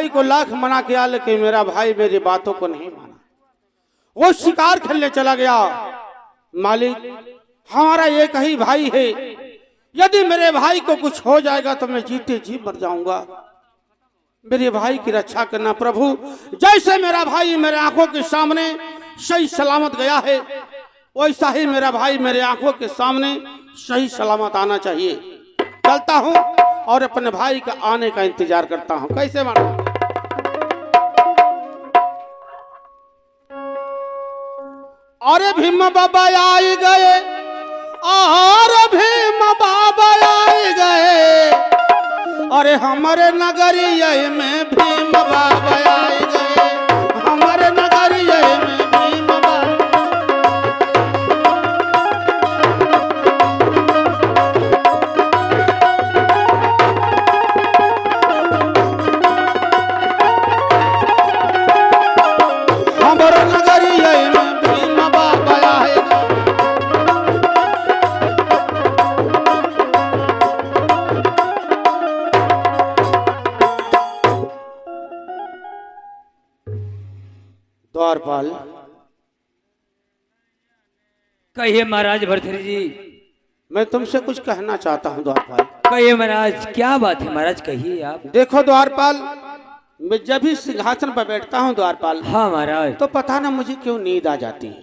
भाई को लाख मना किया लेकिन मेरा भाई मेरी बातों को नहीं माना। वो शिकार खेलने चला गया। मालिक, हमारा एक ही भाई है, यदि मेरे भाई को कुछ हो जाएगा तो मैं जीते जी मर जाऊंगा। मेरे भाई की रक्षा करना प्रभु। जैसे मेरा भाई मेरे आंखों के सामने सही सलामत गया है, वैसा ही मेरा भाई मेरे आंखों के सामने सही सलामत आना चाहिए। चलता हूँ और अपने भाई का आने का इंतजार करता हूँ। कैसे माना? अरे भीम बाबा आई गए, और भीम बाबा आई गए, अरे हमारे नगरिया में भीम बाबा आई गए, हमारे नगरिया में भीम बाबा। हमारे नगरिया में भीम बाबा आई गए। द्वारपाल, कहिए महाराज भरथरी जी। मैं तुमसे कुछ कहना चाहता हूँ द्वारपाल। कहिए महाराज, क्या बात है महाराज, कहिए आप। देखो द्वारपाल, मैं जब भी सिंहासन पर बैठता हूँ द्वारपाल, हाँ महाराज। तो पता ना मुझे क्यों नींद आ जाती है।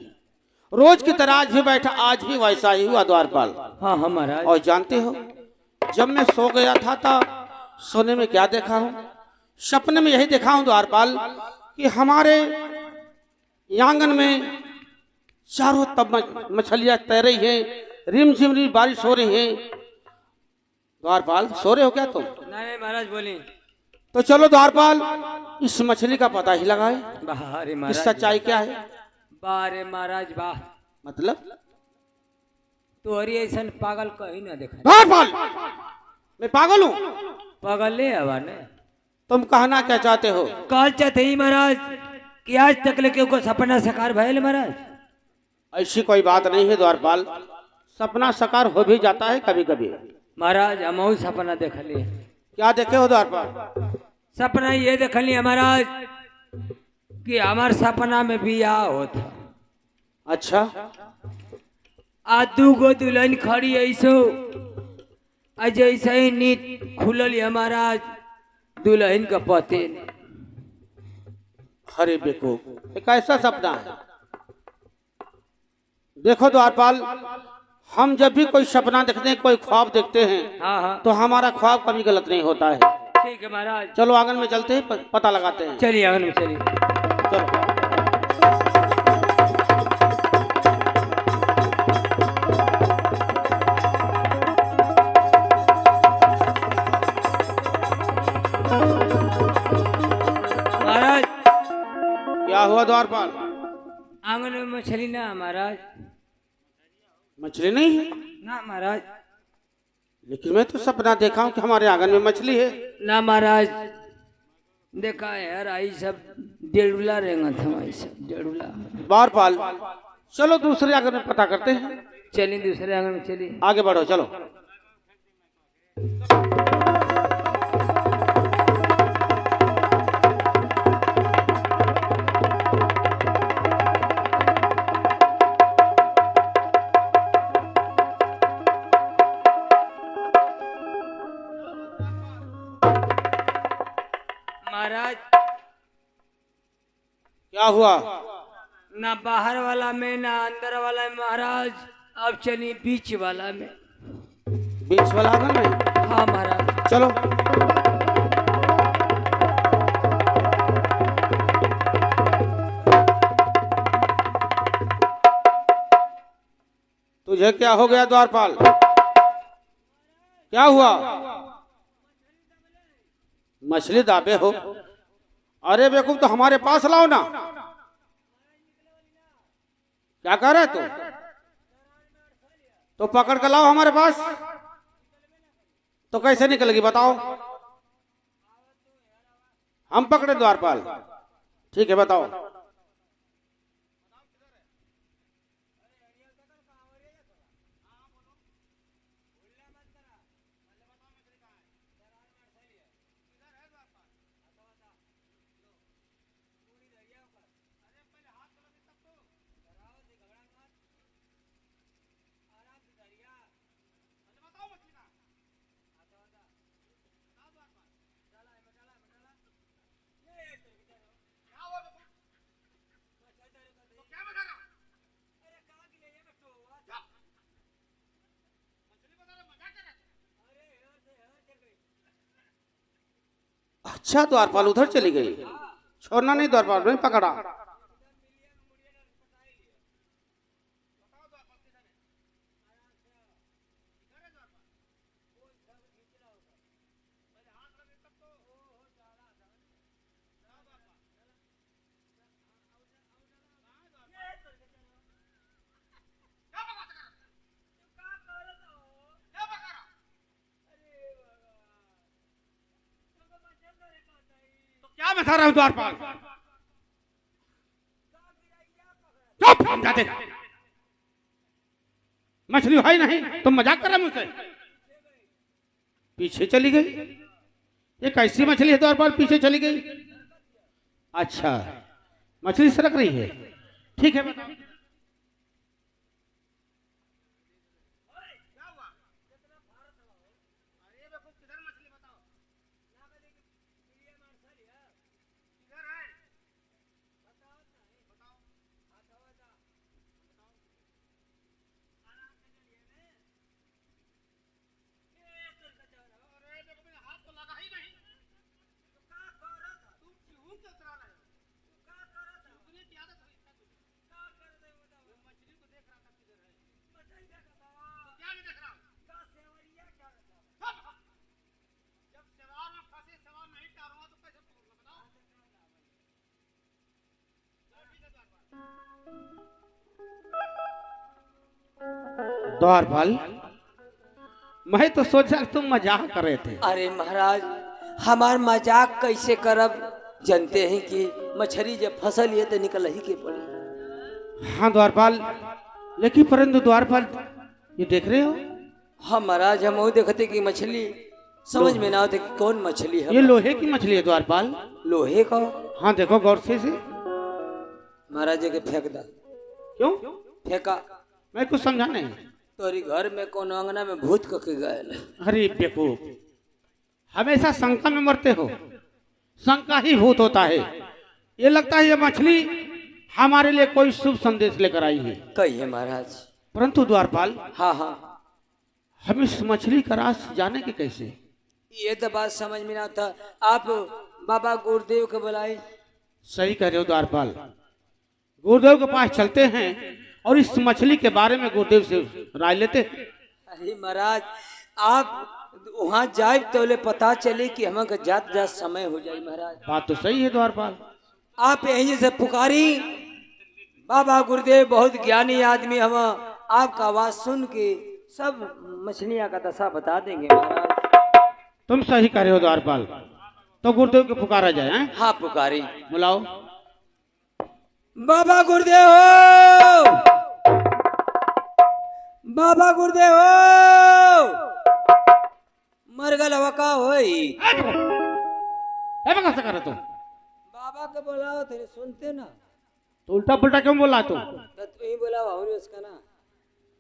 रोज की तरह आज भी बैठा, आज भी वैसा ही हुआ द्वारपाल। हाँ हाँ महाराज। और जानते हो, जब मैं सो गया था सोने में क्या देखा हूँ? सपने में यही देखा हूँ द्वारपाल कि हमारे आंगन में चारों तरफ मछलियां तैर रही हैं, रिमझिम रिम बारिश हो रही है। द्वारपाल, सो रहे हो क्या तुम? नहीं महाराज, बोले। तो चलो द्वारपाल, इस मछली का पता ही लगाए, बारे इस महाराज, सच्चाई क्या है। बारे महाराज वाह। मतलब तोहरी ऐसा पागल कहीं ना देखा। द्वारपाल, मैं पागल हूँ? पागल ले आवा ने। तुम कहना क्या चाहते हो? काल चाहते ही महाराज कि आज तक लेके को सपना साकार भयल महाराज। ऐसी कोई बात नहीं है द्वारपाल, सपना साकार हो भी जाता है कभी कभी। महाराज हम सपना देख लिए। क्या देखे हो द्वारपाल? सपना ये देख लिया महाराज कि हमार सपना में बियाह होता। अच्छा, आ दूगो दुल्हन खड़ी ऐसो, आज ऐसा ही नीट खुलल है महाराज, दुल्हन का पते ने। अरे बेवकूफ, ये कैसा सपना है? देखो द्वारपाल, हम जब भी कोई सपना देखते हैं, कोई ख्वाब देखते हैं, हाँ हाँ तो हमारा ख्वाब कभी गलत नहीं होता है। ठीक है महाराज। चलो आंगन में चलते हैं, पता लगाते हैं। चलिए आंगन में चलिए। चलो। महाराज क्या हुआ द्वारपाल? आंगन में मछली ना महाराज। मछली नहीं है? ना महाराज। लेकिन मैं तो सपना देखा हूँ कि हमारे आंगन में मछली है। ना महाराज, देखा है यार, आई सब डेढ़ुला रहेंगे था, सब डेढ़ुला। द्वारपाल, चलो दूसरे आंगन में पता करते हैं। चलिए दूसरे आंगन में चलिए। आगे बढ़ो, चलो। महाराज क्या हुआ? ना बाहर वाला में ना अंदर वाला में महाराज, अब चलिए बीच वाला में। बीच वाला आंगन में? हाँ महाराज। चलो। तुझे क्या हो गया द्वारपाल? क्या हुआ? मछली दाबे हो? अरे बेवकूफ, तो हमारे पास लाओ ना। क्या कर रहे तू? तो पकड़ कर लाओ हमारे पास। तो कैसे निकलेगी बताओ? हम पकड़े द्वारपाल? ठीक है, बताओ। अच्छा द्वारपाल उधर चली गई, छोड़ना नहीं द्वारपाल, नहीं पकड़ा। क्या बता रहा हूं द्वारपाल? चुप, हम जाते। मछली है नहीं, तुम मजाक कर रहे मुझसे? पीछे चली गई। ये कैसी मछली है द्वारपाल, पीछे चली गई? अच्छा, मछली सरक रही है। ठीक है, बताओ। द्वारपाल, मैं तो सोचा तुम मजाक कर रहे थे। अरे महाराज, हमार मजाक कैसे करब? जानते हैं कि मछली जब फसल ये तो निकल ही के पड़ी। हाँ द्वारपाल, लेकिन परंतु द्वारपाल ये देख रहे हो, हाँ महाराज, हम वो देखते कि मछली समझ में ना आते कि कौन मछली है। ये लोहे की मछली है द्वारपाल। लोहे का? हाँ देखो गौर से। महाराज के फेंक दा। क्यों फेंका? मैं कुछ समझा नहीं। तोरी घर में कौन अंगना में भूत के गए? अरे बेवकूफ, हमेशा शंका में मरते हो। शंका ही भूत होता है। ये लगता है ये मछली हमारे लिए कोई शुभ संदेश लेकर आई है। कही है महाराज। परंतु द्वारपाल, हाँ हाँ, हम इस मछली का राज जाने के कैसे? ये तो बात समझ में ना आता। आप बाबा गुरुदेव के बुलाए। सही कह रहे हो द्वारपाल, गुरुदेव के पास चलते हैं और इस मछली के बारे में गुरुदेव से राय लेते हैं। अरे महाराज, आप वहाँ जाए तो ले पता चले कि हम जात जात समय हो जाए। महाराज बात तो सही है द्वारपाल। आप यहीं से पुकारी, बाबा गुरुदेव बहुत ज्ञानी आदमी, हम आपका आवाज सुन के सब मछलियां का दशा बता देंगे। महाराज तुम सही कह रहे हो द्वारपाल, तो गुरुदेव को पुकारा जाए। हैं? हाँ पुकारी, बुलाओ। बाबा गुरुदेव हो, बाबा गुरुदेव हो, मरगल वका होई। कैसे कर रहे तुम? बाबा के बोलाओ, तेरे सुनते ना तो उल्टा पुल्टा क्यों बोला तुम? तो तू ही बोलाओ और उसका ना।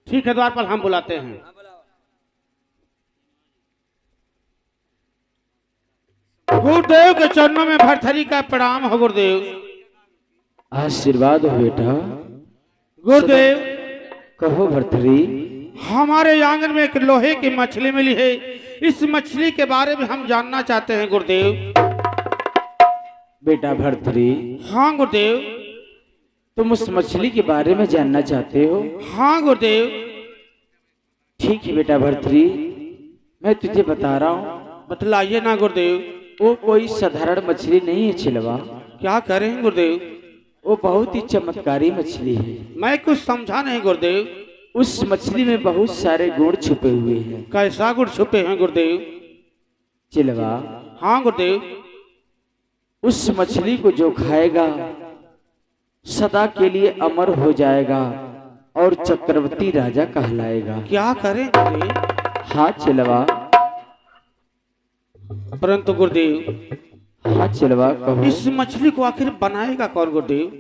ठीक है द्वारपाल, हम बुलाते हैं। हाँ बोलाओ। गुरुदेव के चरणों में भरथरी का प्रणाम हो गुरुदेव। आशीर्वाद हो बेटा। गुरुदेव, कहो भरथरी। हमारे आंगन में एक लोहे की मछली मिली है। इस मछली के बारे में हम जानना चाहते हैं गुरुदेव। बेटा भरथरी, हाँ गुरुदेव। तुम उस मछली के बारे में जानना चाहते हो? हाँ गुरुदेव। ठीक है बेटा भरथरी, मैं तुझे बता रहा हूँ। बतलाइए ना गुरुदेव। वो कोई साधारण मछली नहीं है चिलवा। क्या करें गुरुदेव? वो बहुत ही चमत्कारी मछली है। मैं कुछ समझा नहीं गुरुदेव। उस मछली में बहुत सारे गुण छुपे हुए हैं। कैसा गुण छुपे हैं गुरुदेव? चिलवा, हाँ गुरुदेव। उस मछली को जो खाएगा सदा के लिए अमर हो जाएगा और चक्रवर्ती राजा कहलाएगा। क्या करें गुरुदेव? हाँ चिलवा। परंतु गुरुदेव, हाँ चिलवा कहो। इस मछली को आखिर बनाएगा कौन गुरुदेव?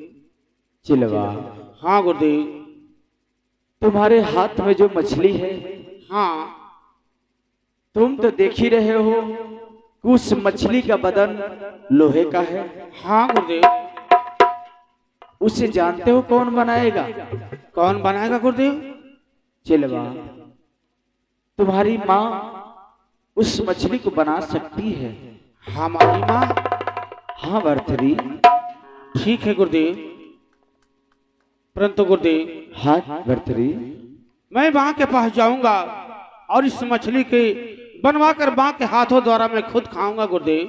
चिलवा, हाँ गुरुदेव। तुम्हारे हाथ में जो मछली है, हाँ तुम तो देख ही रहे हो कि उस मछली का बदन लोहे का है। हाँ गुरुदेव। उसे जानते हो कौन बनाएगा? कौन बनाएगा गुरुदेव? चिलवा, तुम्हारी माँ उस मछली को बना सकती है। हमारी माँ? हाँ भरथरी। ठीक है गुरुदेव, परंतु गुरुदेव हाँ भरथरी। मैं माँ के पास जाऊंगा और इस मछली के बनवा कर माँ के हाथों द्वारा मैं खुद खाऊंगा गुरुदेव।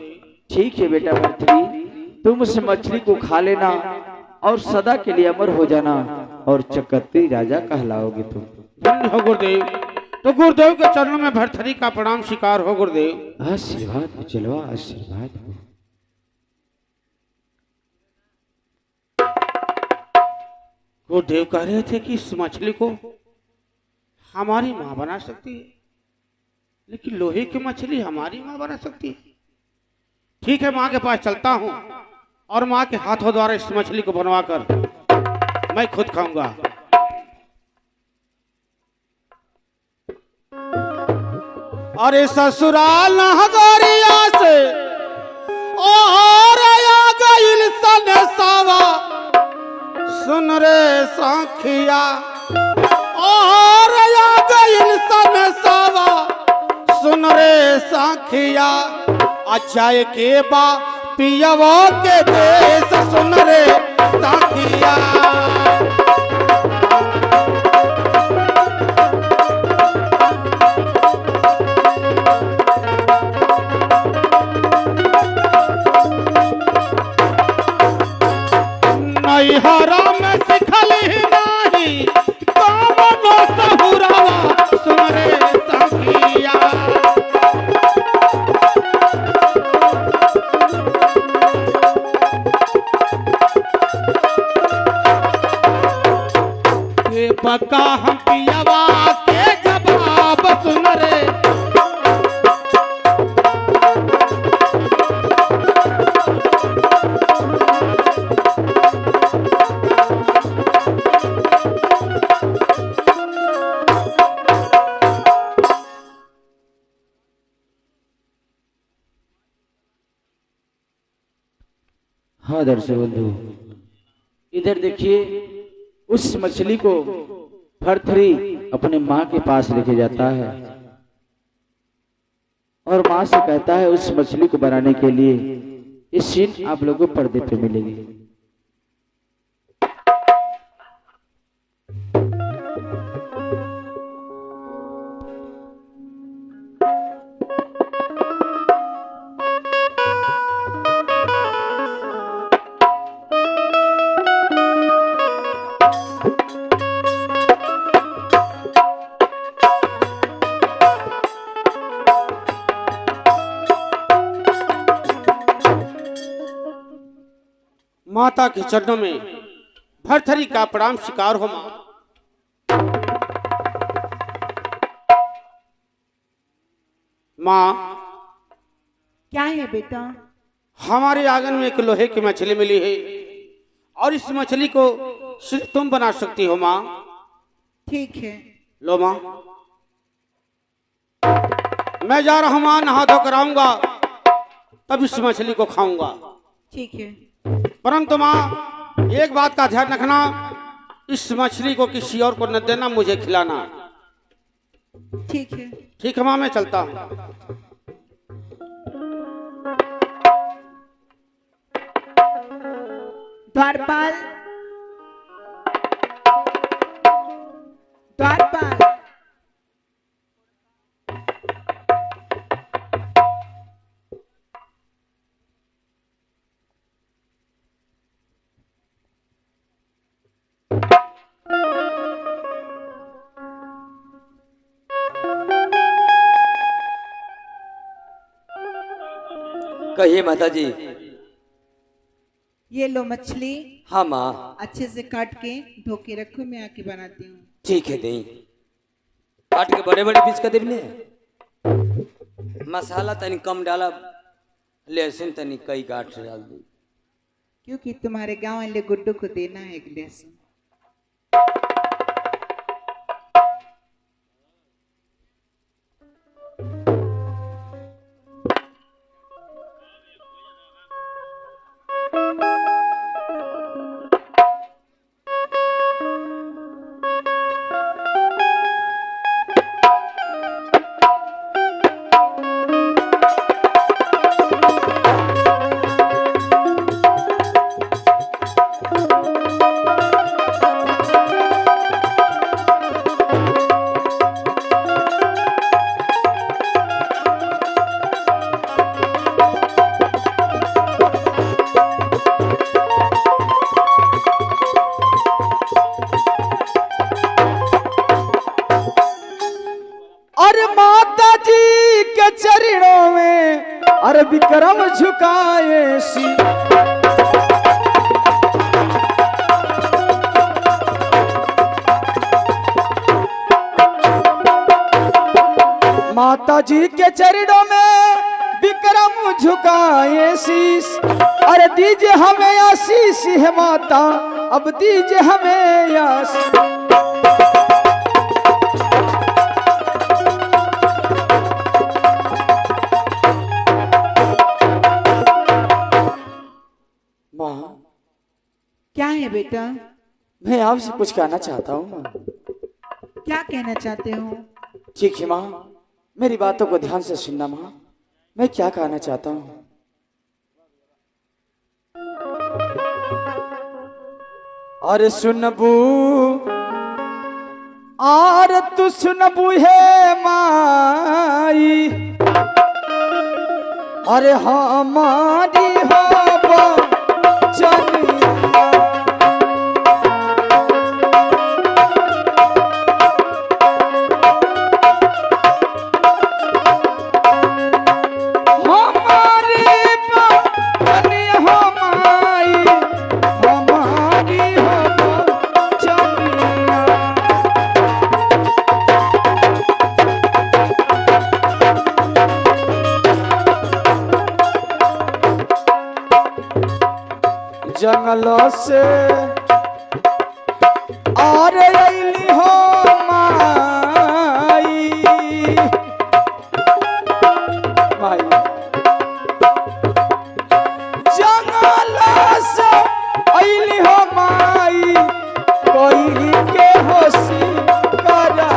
ठीक है बेटा भरथरी, तुम उस मछली को खा लेना और सदा के लिए अमर हो जाना और चक्रवर्ती राजा कहलाओगे तुम। धन्य हो गुरुदेव। तो गुरुदेव के चरणों में भरथरी का प्रणाम स्वीकार हो गुरुदेव। आशीर्वाद हो चलवा, आशीर्वाद हो। गुरुदेव कह रहे थे कि इस मछली को हमारी माँ बना सकती है, लेकिन लोहे की मछली हमारी माँ बना सकती है। ठीक है, माँ के पास चलता हूँ और माँ के हाथों द्वारा इस मछली को बनवा कर मैं खुद खाऊंगा। अरे ससुराल नगरिया से और आ गइल सन सावा, सुन रे साखिया और आ गइल सन सावा, सुन रे साखिया अचाय के बा पियवो के देश, सुन रे साखिया। हरा में सिखल ही नाही कामनो सहुरावा, सुन रे सखिया। के पक्का हम पियवा के जवाब, सुन रे। हाँ दर्शक बंधु, इधर देखिए, उस मछली को भरथरी अपने माँ के पास लेके जाता है और माँ से कहता है उस मछली को बनाने के लिए ये सीन आप लोगों को पर्दे पे मिलेगी। माता के चरणों में भरथरी का प्रणाम स्वीकार हो। माँ, माँ क्या है बेटा? हमारे आंगन में एक लोहे की मछली मिली है और इस मछली को सिर्फ तुम बना सकती हो। माँ ठीक है। लो माँ, मैं जा रहा हूं माँ, नहा धो कर आऊंगा तब इस मछली को खाऊंगा। ठीक है। परंतु माँ एक बात का ध्यान रखना, इस मछली को किसी और को न देना, मुझे खिलाना। ठीक है। ठीक है माँ, मैं चलता हूँ। द्वारपाल, द्वारपाल, कहिए माता जी। ये लो मछली, हाँ माँ। अच्छे से काट के धो के रखो, मैं आके बनाती हूँ। ठीक है, दे काट के बड़े बड़े पीस कर देने। मसाला तनी कम डाला, लहसुन तनी कई काट से डाल दी, क्योंकि तुम्हारे गांव वाले गुड्डू को देना है एक लहसुन। विक्रम झुकाए सी। माता जी के चरणों में विक्रम झुकाए शीश। अरे दीजिए हमें आशीष है माता, अब दीजिए हमें आशीष। माँ, क्या है बेटा? मैं आपसे कुछ कहना चाहता हूँ माँ। क्या कहना चाहते हो? ठीक है माँ, मेरी बातों को ध्यान से सुनना माँ। मैं क्या कहना चाहता हूँ। अरे सुनबू, आर तू सुनबू है माई, अरे हमारी हो बचनिया। जंगलों से और अइली हो माई, माई जंगलों से अइली हो माई, कोई के होशी करा।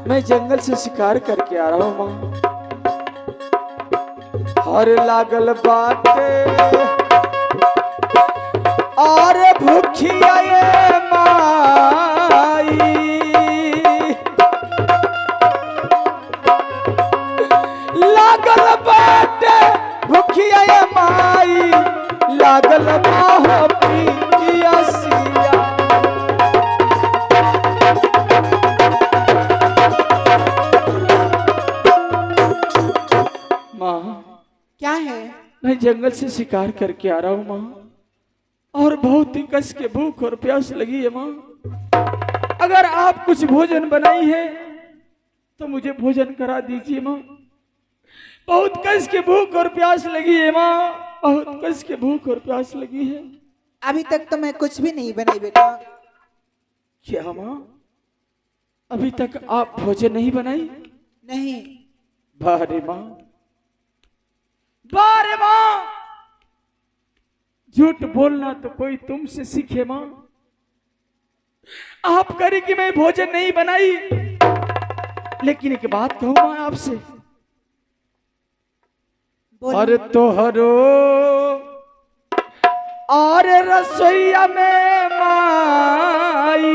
मैं जंगल से शिकार करके आ रहा हूँ माँ। और लागल बाटे और भूखिया ये माई, लागल बाटे भूखिया ये माई, लागल बाहो पियासिया। क्या है? मैं जंगल से शिकार करके आ रहा हूँ माँ, और बहुत ही कस के भूख और प्यास लगी है माँ। अगर आप कुछ भोजन बनाई है तो मुझे भोजन करा दीजिए माँ। बहुत कस के भूख और प्यास लगी है माँ, बहुत कस के भूख और प्यास लगी है। अभी तक तो मैं कुछ भी नहीं बनाई बेटा। क्या माँ, अभी तक आप भोजन नहीं बनाई? नहीं। बारे माँ, बारे माँ, झूठ बोलना तो कोई तुमसे सीखे माँ। आप करे कि मैं भोजन नहीं बनाई, लेकिन एक बात कहूं माँ आपसे। और तोहरो और रसोईया में माई,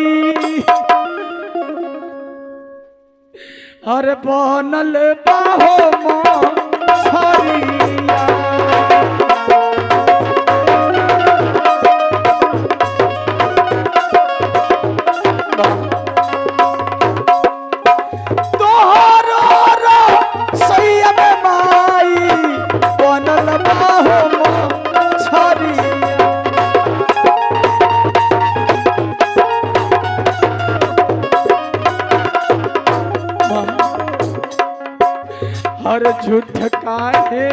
हर बनल बाहो माँ छरिया। तोहरो रसोईया में माई, बनल बाहो माँ छरिया। हर झूठ काहे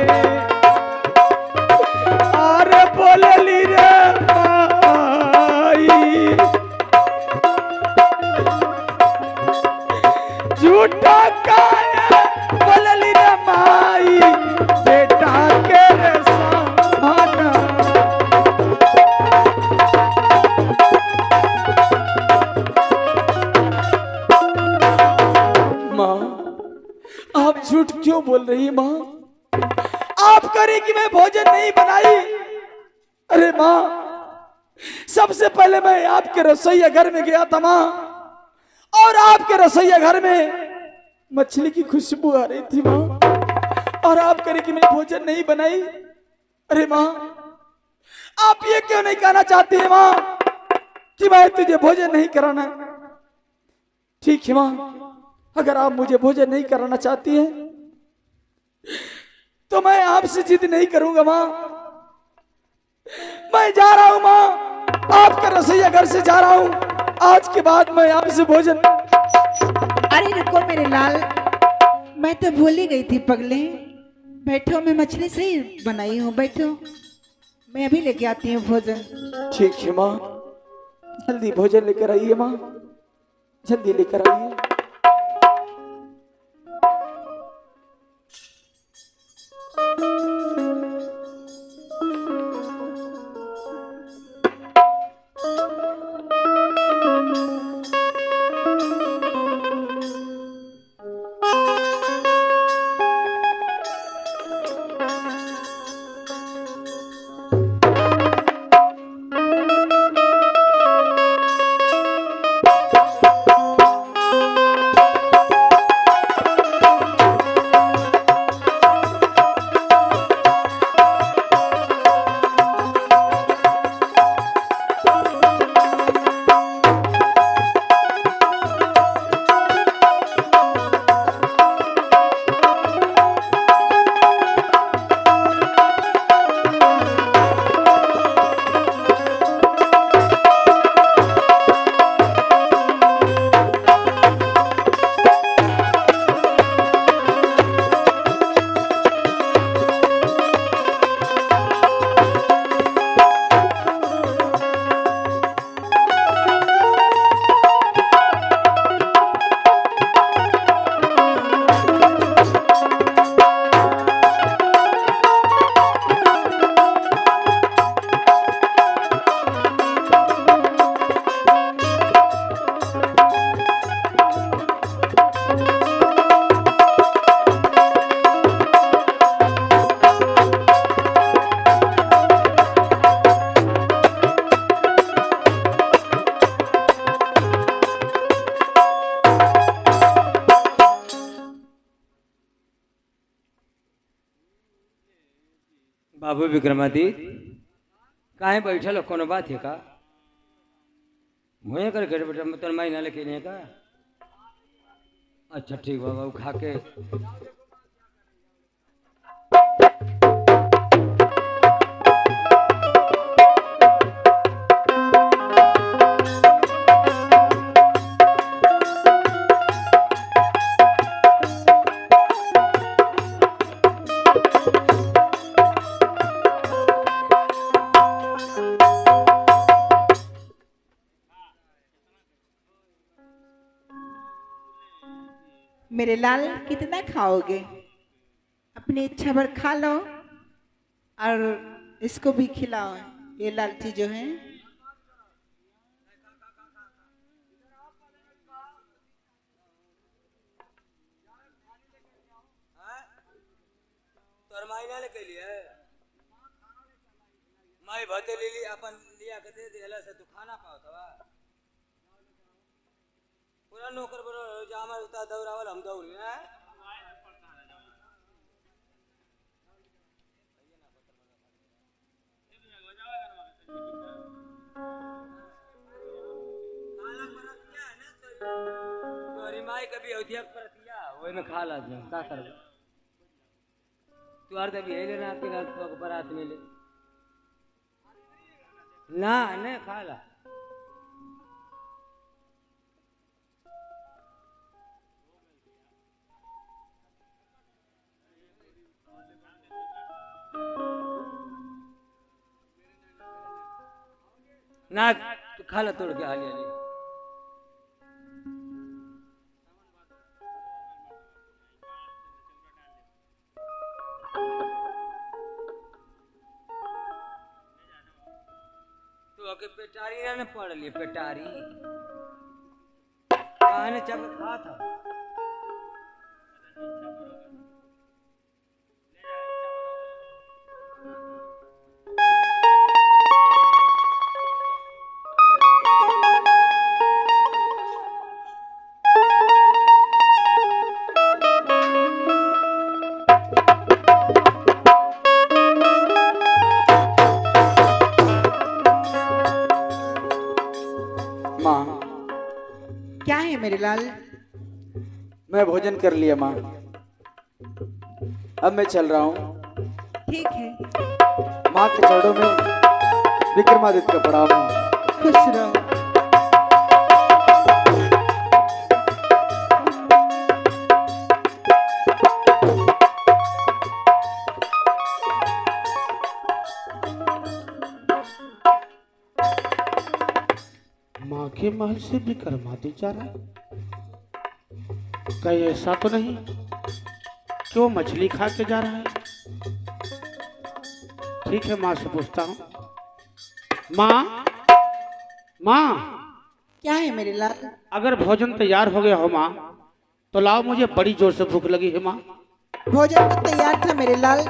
और बोलली रे माई, झूठा काहे बोलली रे माई, बेटा के रे समाना। माँ, आप झूठ क्यों बोल रही है माँ? आप करे कि मैं भोजन नहीं बनाई। अरे माँ, सबसे पहले मैं आपके रसोईया घर में गया था माँ, और आपके रसोईया घर में मछली की खुशबू आ रही थी माँ, और आप करे कि मैं भोजन नहीं बनाई। अरे माँ, आप ये क्यों नहीं कहना चाहती है माँ कि मैं तुझे भोजन नहीं कराना? ठीक है माँ, अगर आप मुझे भोजन नहीं कराना चाहती है तो मैं आपसे जिद नहीं करूंगा माँ। मैं जा रहा हूं माँ, आपके रसोईया घर से जा रहा हूं। आज के बाद मैं आपसे भोजन। अरे रुको मेरे लाल, मैं तो भूल ही गई थी पगले। बैठो, मैं मछली से ही बनाई हूँ, बैठो, मैं अभी लेके आती हूँ भोजन। ठीक है माँ, जल्दी भोजन लेकर आइए माँ, जल्दी लेकर आइए। बाबू विक्रमादित्य काहे बैठल हो? कोनो बात है का? मुझे कर घर बेटा मैं माई ना लेके नहीं का? अच्छा ठीक बाबा, खा के मेरे लाल कितना खाओगे? अपनी इच्छा भर खा लो और इसको भी खिलाओ, ये लालची जो है। तोर माई ना लेके लिए माई भते ले ली अपन लिया के दे देला से तू खाना पाओ तवा पूरा नौकर बरो जामा उता दौड़ावल हम दौड़ में तोरी माई कभी औधियक परतिया ओए में खा ला का करबे तू आर दबी हेले ना आपके रात को बरात में ले ना ने खा ला ना तू खा ला तोड़ के हाली हाली तू आके पेटारी ना पढ़ लिए पेटारी कहने चब खा था क्या है मेरे लाल? मैं भोजन कर लिया माँ, अब मैं चल रहा हूँ। ठीक है, माँ के चरणों में विक्रमादित्य का प्रणाम है। खुश रहो। माँ के महल से विक्रमादित्य जा रहा है? कहीं ऐसा तो नहीं कि वो मछली खा के जा रहा है? ठीक है, माँ से पूछता हूँ। माँ, माँ, क्या है मेरे लाल? अगर भोजन तैयार हो गया हो माँ, तो लाओ, मुझे बड़ी जोर से भूख लगी है माँ। भोजन तो तैयार था मेरे लाल।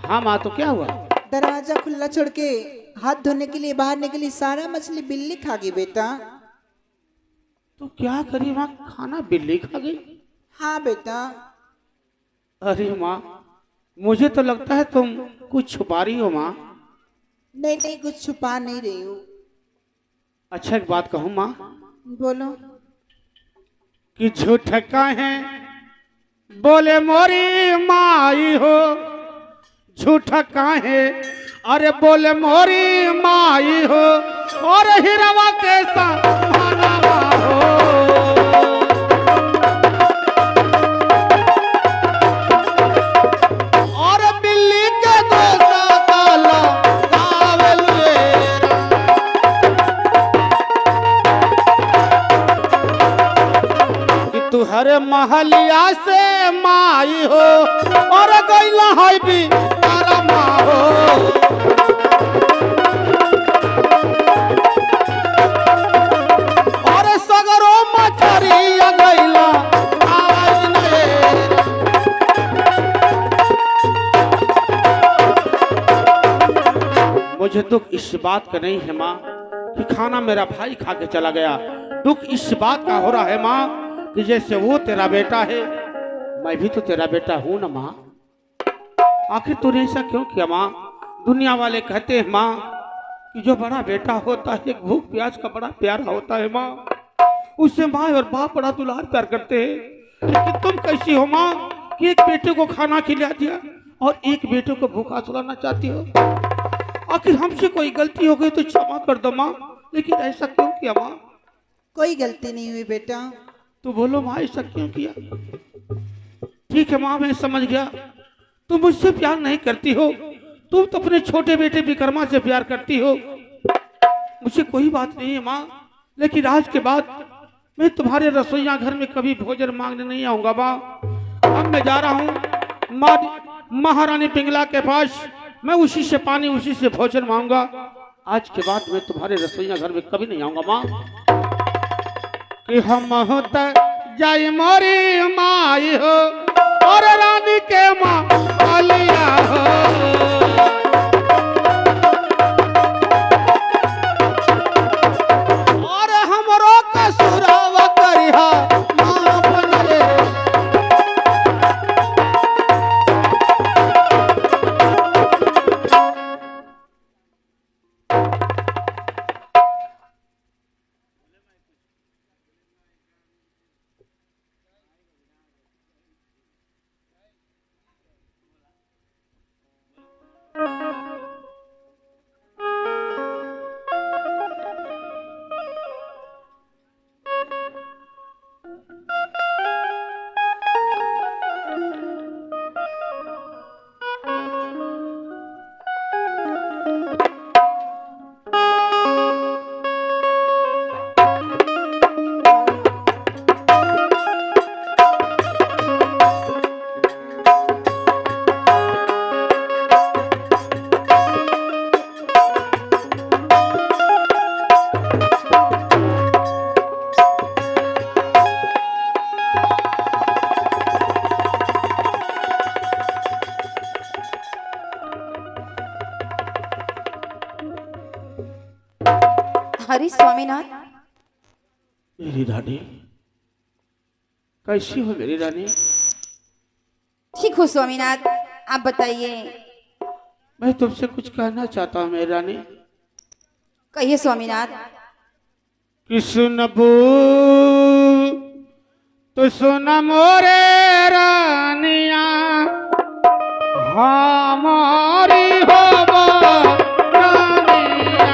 हाँ माँ, तो क्या हुआ? दरवाजा खुला छोड़ के हाथ धोने के लिए बाहर निकली, सारा मछली बिल्ली खा गई बेटा। तो क्या करी माँ, खाना बिल्ली खा गई? हाँ बेटा। अरे माँ, मुझे तो लगता है तुम कुछ छुपा रही हो माँ। नहीं नहीं, कुछ छुपा नहीं रही हूँ। अच्छा, एक बात कहूँ माँ, बोलो। कि झूठ काहे बोले मोरी माई हो, झूठ काहे अरे बोले मोरी माई हो, और हिरवा के समानवा हो। और बिल्ली के दोसा काला गावलुए। कि तू हर महलिया से माई हो, और गैला है भी तारा माँ हो। और सगरो मछरिया गैला आवाज नएरा। मुझे दुख इस बात का नहीं है माँ कि खाना मेरा भाई खा के चला गया। दुख इस बात का हो रहा है माँ कि जैसे वो तेरा बेटा है, मैं भी तो तेरा बेटा हूं ना माँ। आखिर तूने ऐसा क्यों किया माँ? दुनिया वाले कहते हैं माँ कि जो बड़ा बेटा होता है एक भूख प्याज का बड़ा प्यारा होता है माँ, उससे माँ और बाप बड़ा दुलार प्यार करते हैं। लेकिन तुम कैसी हो माँ कि एक बेटे को खाना खिला दिया और एक बेटे को भूखा सुलाना चाहती हो? आखिर हमसे कोई गलती हो गई तो क्षमा कर दो माँ, लेकिन ऐसा क्यों किया माँ? कोई गलती नहीं हुई बेटा। तो बोलो माँ, ऐसा क्यों किया? ठीक है माँ, मैं समझ गया, तुम मुझसे प्यार नहीं करती हो, तुम तो अपने छोटे बेटे विक्रमा से प्यार करती हो। मुझे कोई बात नहीं है माँ, लेकिन आज के बाद मैं तुम्हारे रसोईया घर में कभी भोजन मांगने नहीं आऊंगा माँ। अब मैं जा रहा हूँ महारानी पिंगला के पास, मैं उसी से पानी उसी से भोजन मांगूंगा। आज के बाद मैं तुम्हारे रसोईया घर में कभी नहीं आऊंगा माँ। कि हम होता जाई मोरी माई हो, और रानी के माँ कालिया हो। और हमरो कसुरवा करिहा माँ बनले। हरी स्वामीनाथ। मेरी रानी, कैसी हो मेरी रानी? ठीक हो स्वामीनाथ, आप बताइए। मैं तुमसे कुछ कहना चाहता हूँ मेरी रानी। कहिए स्वामीनाथ। कि सुन बूढ़ी तो सुन मोरे रानिया हमारी होबो रानिया।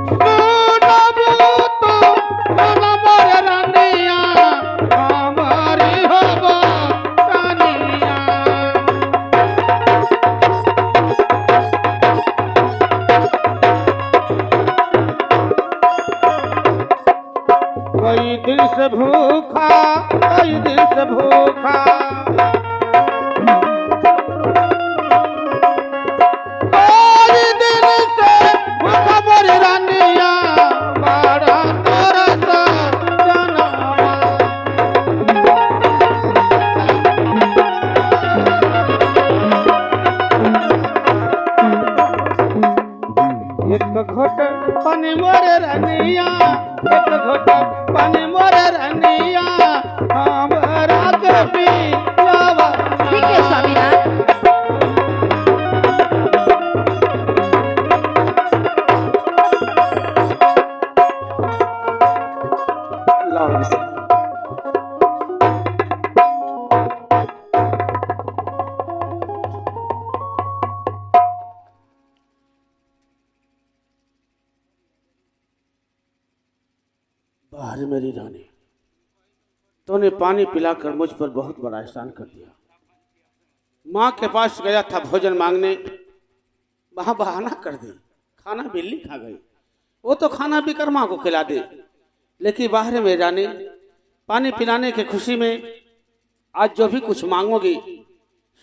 सुनबो तो सुन मोरे रानिया हमारी होबो रानिया। कई दिन से भूखा, कई दिन से भूखा, कई दिन से भूखा मोरी रानिया बड़ा तरस जनावा। एक घोट पानी मोरे रानिया, एक घोट पानी मोरे रानिया हमरा के पियावा। ठीक है स्वामीनाथ। लाओ। बाहर मेरी रानी, तूने पानी पिलाकर मुझ पर बहुत बड़ा एहसान कर दिया। माँ के पास गया था भोजन मांगने, वहां बहाना कर दी, खाना बिल्ली खा गई। वो तो खाना भी कर माँ को खिला दे, लेकिन बाहर मेरी रानी पानी पिलाने की खुशी में आज जो भी कुछ मांगोगी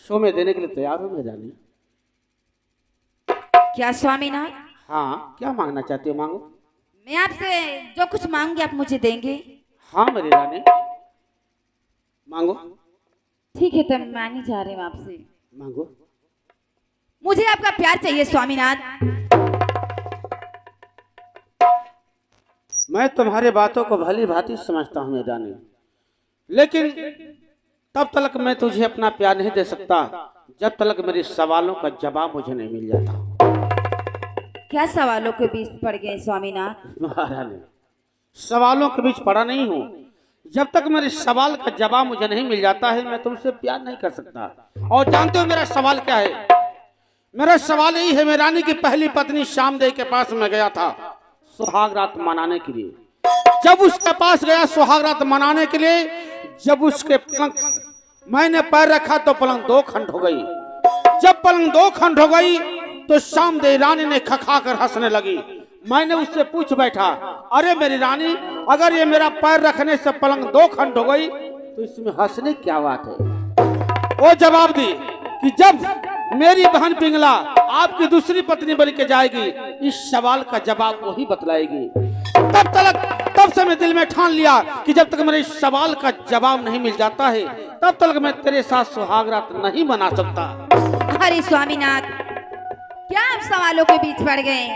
सो में देने के लिए तैयार हो मेरी रानी। क्या स्वामीनाथ? हाँ, क्या मांगना चाहती हो मांगो। मैं आपसे जो कुछ मांगूंगी आप मुझे देंगे? हाँ मेरी रानी, मांगो ठीक है, तब मांगने जा रही हूँ आपसे। मांगो। मुझे आपका प्यार चाहिए स्वामीनाथ। मैं तुम्हारे बातों को भली भांति समझता हूँ मेरी रानी, लेकिन तब तक मैं तुझे अपना प्यार नहीं दे सकता जब तक मेरे सवालों का जवाब मुझे नहीं मिल जाता। क्या सवालों के बीच पड़ गए स्वामीनाथ? महारानी, सवालों के बीच पड़ा नहीं हूँ। जब तक मेरे सवाल का जवाब मुझे नहीं मिल जाता है मैं तुमसे प्यार नहीं कर सकता। और जानते हो मेरा सवाल क्या है? मेरा सवाल यही है, मेरी रानी की पहली पत्नी श्यामदेव के पास मैं गया था सुहाग रात मनाने के लिए। जब उसके पास गया सुहाग रात मनाने के लिए, जब उसके पलंग मैंने पैर रखा तो पलंग दो खंड हो गई। जब पलंग दो खंड हो गई तो श्यामदेव रानी ने खखा कर हंसने लगी। मैंने उससे पूछ बैठा, अरे मेरी रानी, अगर ये मेरा पैर रखने से पलंग दो खंड हो गई तो इसमें हंसने क्या बात है? वो जवाब दी कि जब मेरी बहन पिंगला आपकी दूसरी पत्नी बन के जाएगी, इस सवाल का जवाब वही बतलाएगी। तब से मैं दिल में ठान लिया कि जब तक मेरे इस सवाल का जवाब नहीं मिल जाता है तब तक मैं तेरे साथ सुहाग रात नहीं मना सकता। अरे स्वामीनाथ, क्या आप सवालों के बीच पड़ गए?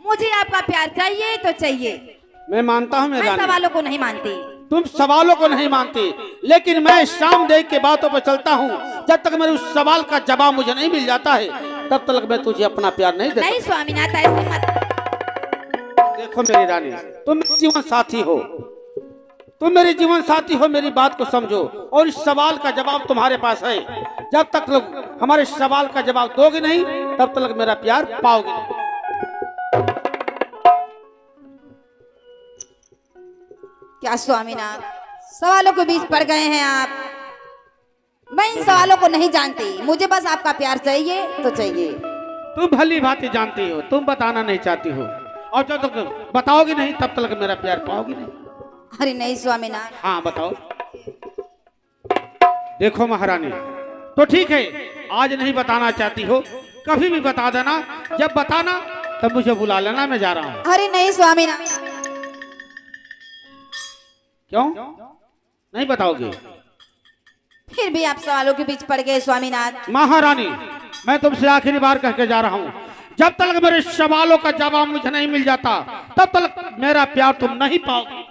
मुझे आपका प्यार चाहिए तो चाहिए। मैं मानता हूँ मेरी मैं रानी, सवालों को नहीं मानती। तुम सवालों को नहीं मानती, लेकिन मैं श्यामदेव के बातों पर चलता हूँ। जब तक मेरे उस सवाल का जवाब मुझे नहीं मिल जाता है तब तक मैं तुझे अपना प्यार नहीं दे नहीं स्वामीनाथ, ऐसे मत। देखो मेरी रानी, तुम मेरी जीवन साथी हो, तुम मेरे जीवन साथी हो, मेरी बात को समझो। और इस सवाल का जवाब तुम्हारे पास है। जब तक लोग हमारे सवाल का जवाब दोगे नहीं तब तक मेरा प्यार पाओगे नहीं। क्या स्वामीनाथ, सवालों के बीच पड़ गए हैं आप? मैं इन सवालों को नहीं जानती, मुझे बस आपका प्यार चाहिए तो चाहिए। तुम भली भांति जानती हो, तुम बताना नहीं चाहती हो, और जब तक बताओगी नहीं तब तक मेरा प्यार पाओगी नहीं। अरे नहीं स्वामीनाथ। हाँ बताओ। देखो महारानी, तो ठीक है, आज नहीं बताना चाहती हो, कभी भी बता देना। जब बताना तब मुझे बुला लेना, मैं जा रहा हूँ। अरे नहीं स्वामीनाथ। क्यों नहीं बताओगे? फिर भी आप सवालों के बीच पड़ गए स्वामीनाथ। महारानी, मैं तुमसे आखिरी बार कह के जा रहा हूँ, जब तक मेरे सवालों का जवाब मुझे नहीं मिल जाता तब तक मेरा प्यार तुम नहीं पाओगे।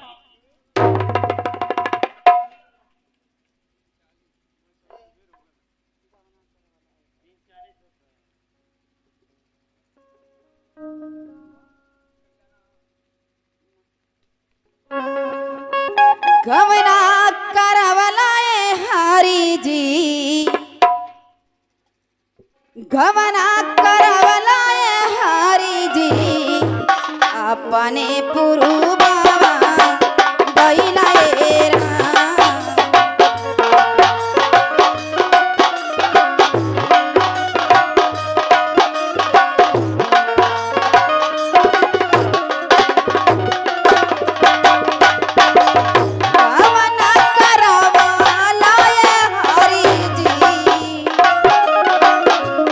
गवना करवलाए हरी जी, गवना करवलाए हरी जी, अपने पुरु बाबा गइलाए राम। गवना करवलाए हरी जी,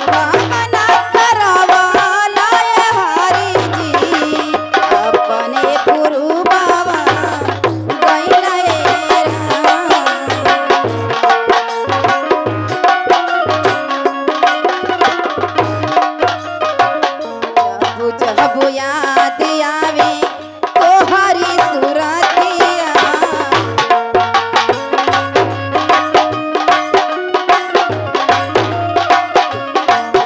गवना करवलाए हरी जी, अपने पुरु बाबा गइलाए राम। जब जब याद आवे तोहरी सुरतिया,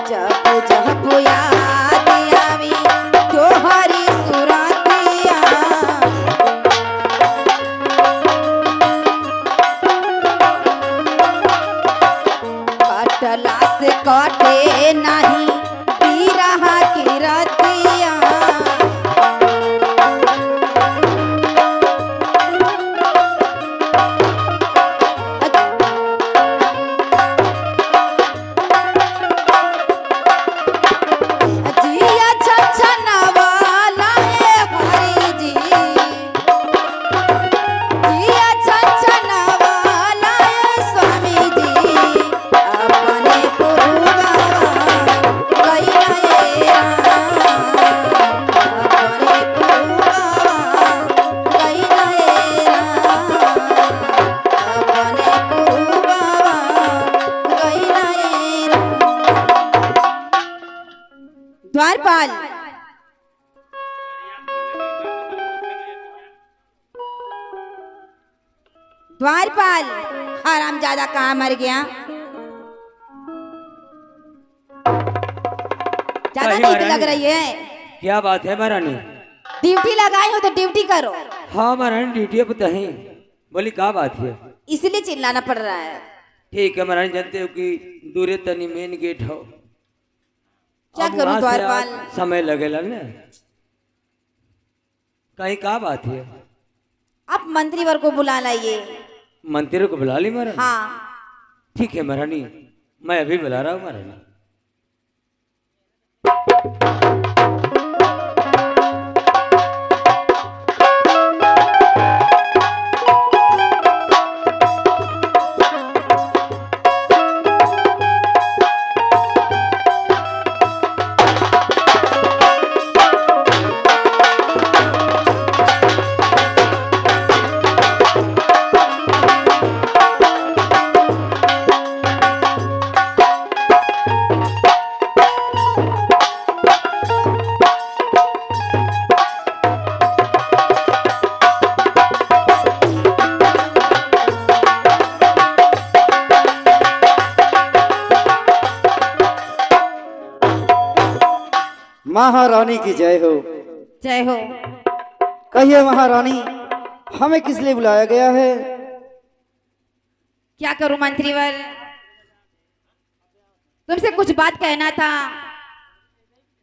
जब जब याद आवे तोहरी सुरतिया, कटला से कटे नहीं बिरहा की रतिया। जिया छछनवाला ए हरी जी, जिया छछनवाला ए स्वामी जी, अपने पुरु बाबा गइलाए राम। अपने पुरु बाबा गइलाए राम। अपने पुरु बाबा गइलाए राम। द्वारपाल, द्वारपाल, हरामजादा कहाँ मर गया? ज्यादा कहीं नींद महारानी। लग रही है। क्या बात है महारानी? ड्यूटी लगाई हो तो ड्यूटी करो, हाँ महारानी ड्यूटी पे तो है। बोली क्या बात है? इसलिए चिल्लाना पड़ रहा है। ठीक है महारानी, जानते हो कि दूरे तनी मेन गेट हो, क्या अब करूं वहाँ से द्वारपाल? आज समय लगेला ना। कहीं क्या बात है? आप मंत्री वर्ग को बुला लाइए। मंत्री को बुला ली महारानी? हाँ, ठीक है महारानी, मैं अभी बुला रहा हूँ महारानी। महारानी की जय हो। जय हो। कहिए महारानी, हमें किस लिए बुलाया गया है? क्या करूं मंत्रीवर, तुमसे कुछ बात कहना था,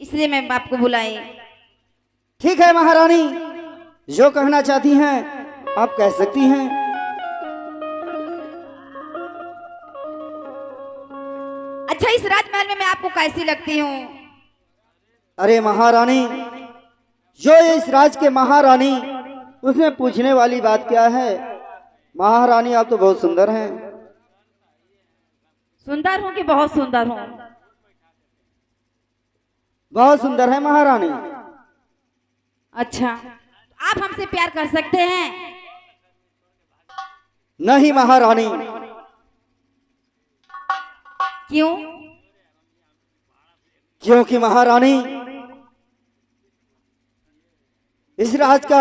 इसलिए मैं आपको बुलाई। ठीक है महारानी, जो कहना चाहती हैं आप कह सकती हैं। अच्छा, इस राजमहल में मैं आपको कैसी लगती हूँ? अरे महारानी, जो इस राज के महारानी, उसमें पूछने वाली बात क्या है? महारानी आप तो बहुत सुंदर हैं। सुंदर हूँ कि बहुत सुंदर हूँ? बहुत सुंदर है महारानी। अच्छा, आप हमसे प्यार कर सकते हैं? नहीं महारानी। क्यों? क्योंकि महारानी, इस राज का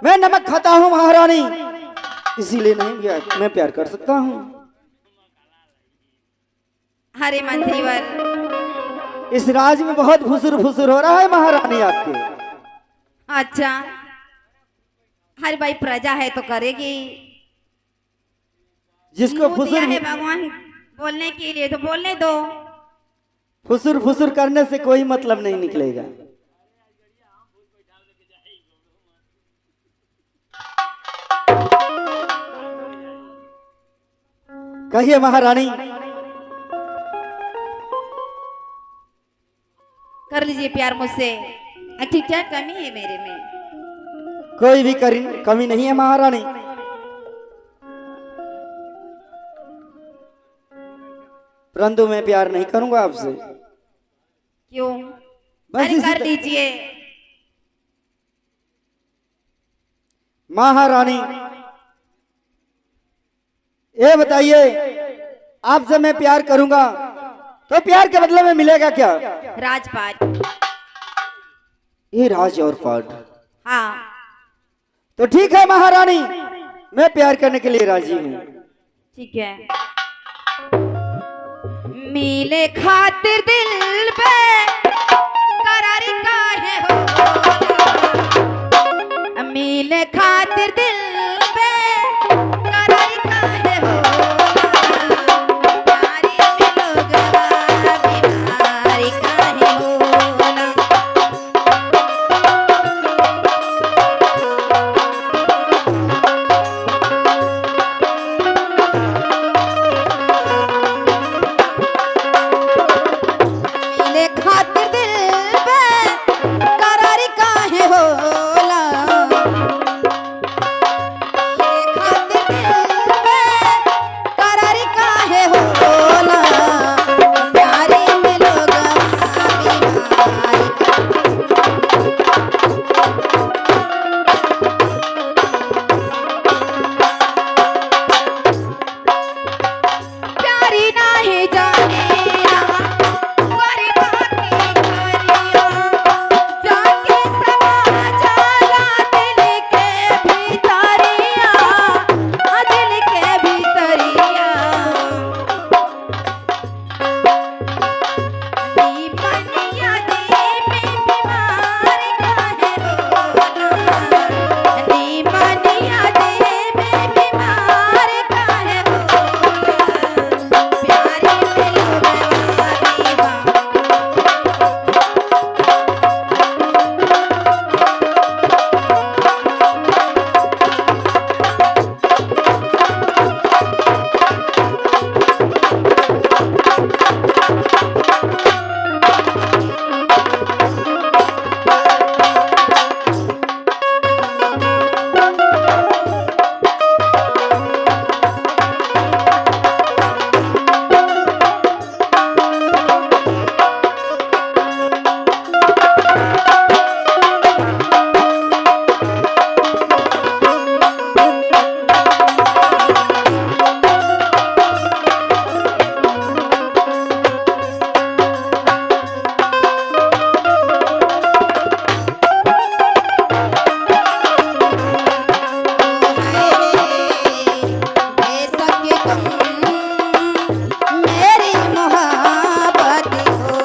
मैं नमक खाता हूँ महारानी, इसीलिए नहीं मैं प्यार कर सकता हूँ। अरे मंत्रीवर, इस राज में बहुत फुसुर फुसुर हो रहा है महारानी आपके। अच्छा, हर भाई प्रजा है तो करेगी। जिसको मुंह दिया फुसुर है भगवान बोलने के लिए तो बोलने दो। फुसुर फुसुर करने से कोई मतलब नहीं निकलेगा। कहिए महारानी। कर लीजिए प्यार मुझसे। आखिर क्या कमी है मेरे में? कोई भी कमी नहीं है महारानी। परंतु मैं प्यार नहीं करूंगा आपसे। क्यों? बस अरे इसी कर लीजिए। महारानी ये बताइए, आपसे मैं प्यार करूंगा तो प्यार के बदले में मिलेगा क्या? राजपाट। ये राज और पाट। हाँ, तो ठीक है महारानी, मैं प्यार करने के लिए राजी हूँ। ठीक है। मिले खातिर दिल पे करारी काहे हो, मिले खातिर दिल पे करारी काहे हो, प्यारी में लोग बीमारी काहे होला। मिले खातिर दिल पे करारी काहे होला, मिले खातिर दिल पे करारी काहे होला, प्यारी में लोग बीमारी। प्यारी नाही जानेला गरीबा की करिया, जाके समा जाला दिल के भीतरिया, दिल के भीतरिया। दीपनिया दीप बीमार काहे होला, दीपनिया दीप बीमार काहे होला, प्यारी में लोग दीवा। बेसके तुम मेरी मोहब्बत हो,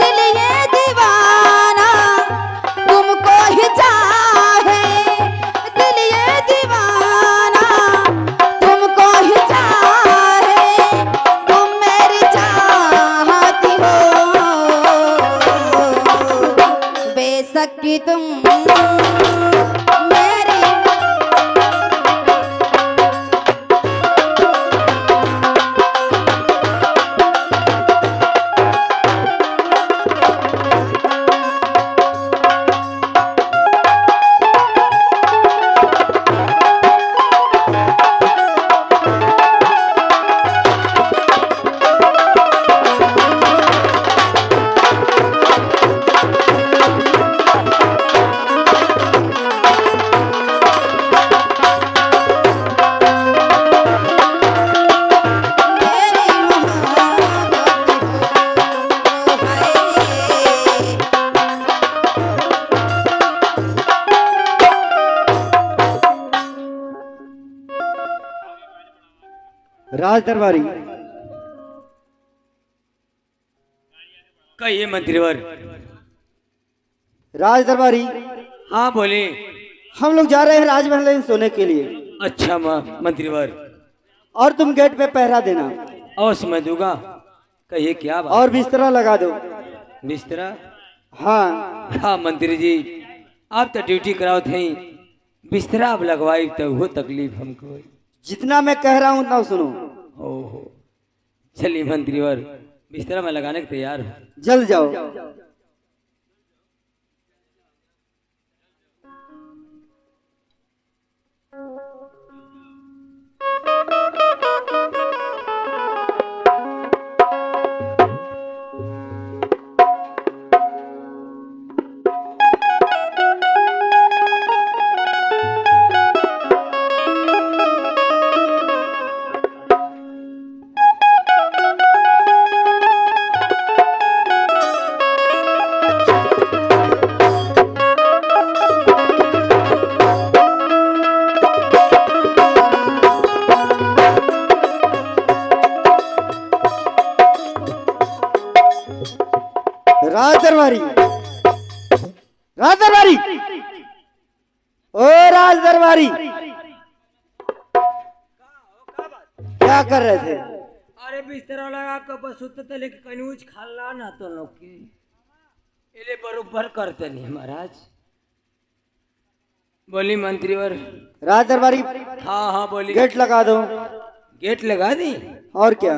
दिल ये दीवाना तुमको ही चाहे, दिल ये दीवाना तुमको ही चाहे, तुम मेरी चाहती हो, बेसकी तुम मेरी। राज दरबारी, कहिए मंत्रीवर। राज दरबारी, हाँ बोले। हम लोग जा रहे हैं राजमहल में सोने के लिए, अच्छा मंत्रीवर। और तुम गेट पे पहरा देना। अवश्य मैं दूंगा। कहिए क्या बात। और बिस्तरा लगा दो। बिस्तरा? हाँ हाँ मंत्री जी, आप तो ड्यूटी कराओ थे, बिस्तरा अब लगवाई तो वो तकलीफ हमको। जितना मैं कह रहा हूँ उतना सुनो। ओहो, चलिए मंत्रीवर, बिस्तरा मैं लगाने को तैयार हूँ। जल्द जाओ। राज दरबारी, राज दरबारी, ओ राज दरबारी, क्या कर रहे थे? अरे बिस्तरा लगा कर बस उतरते, लेकिन कन्यूज खाला ना तो लोग की इले बरोबर करते नहीं महाराज। बोली मंत्रीवर। राज दरबारी, हाँ हाँ बोली। गेट लगा दो। गेट लगा दी? और क्या?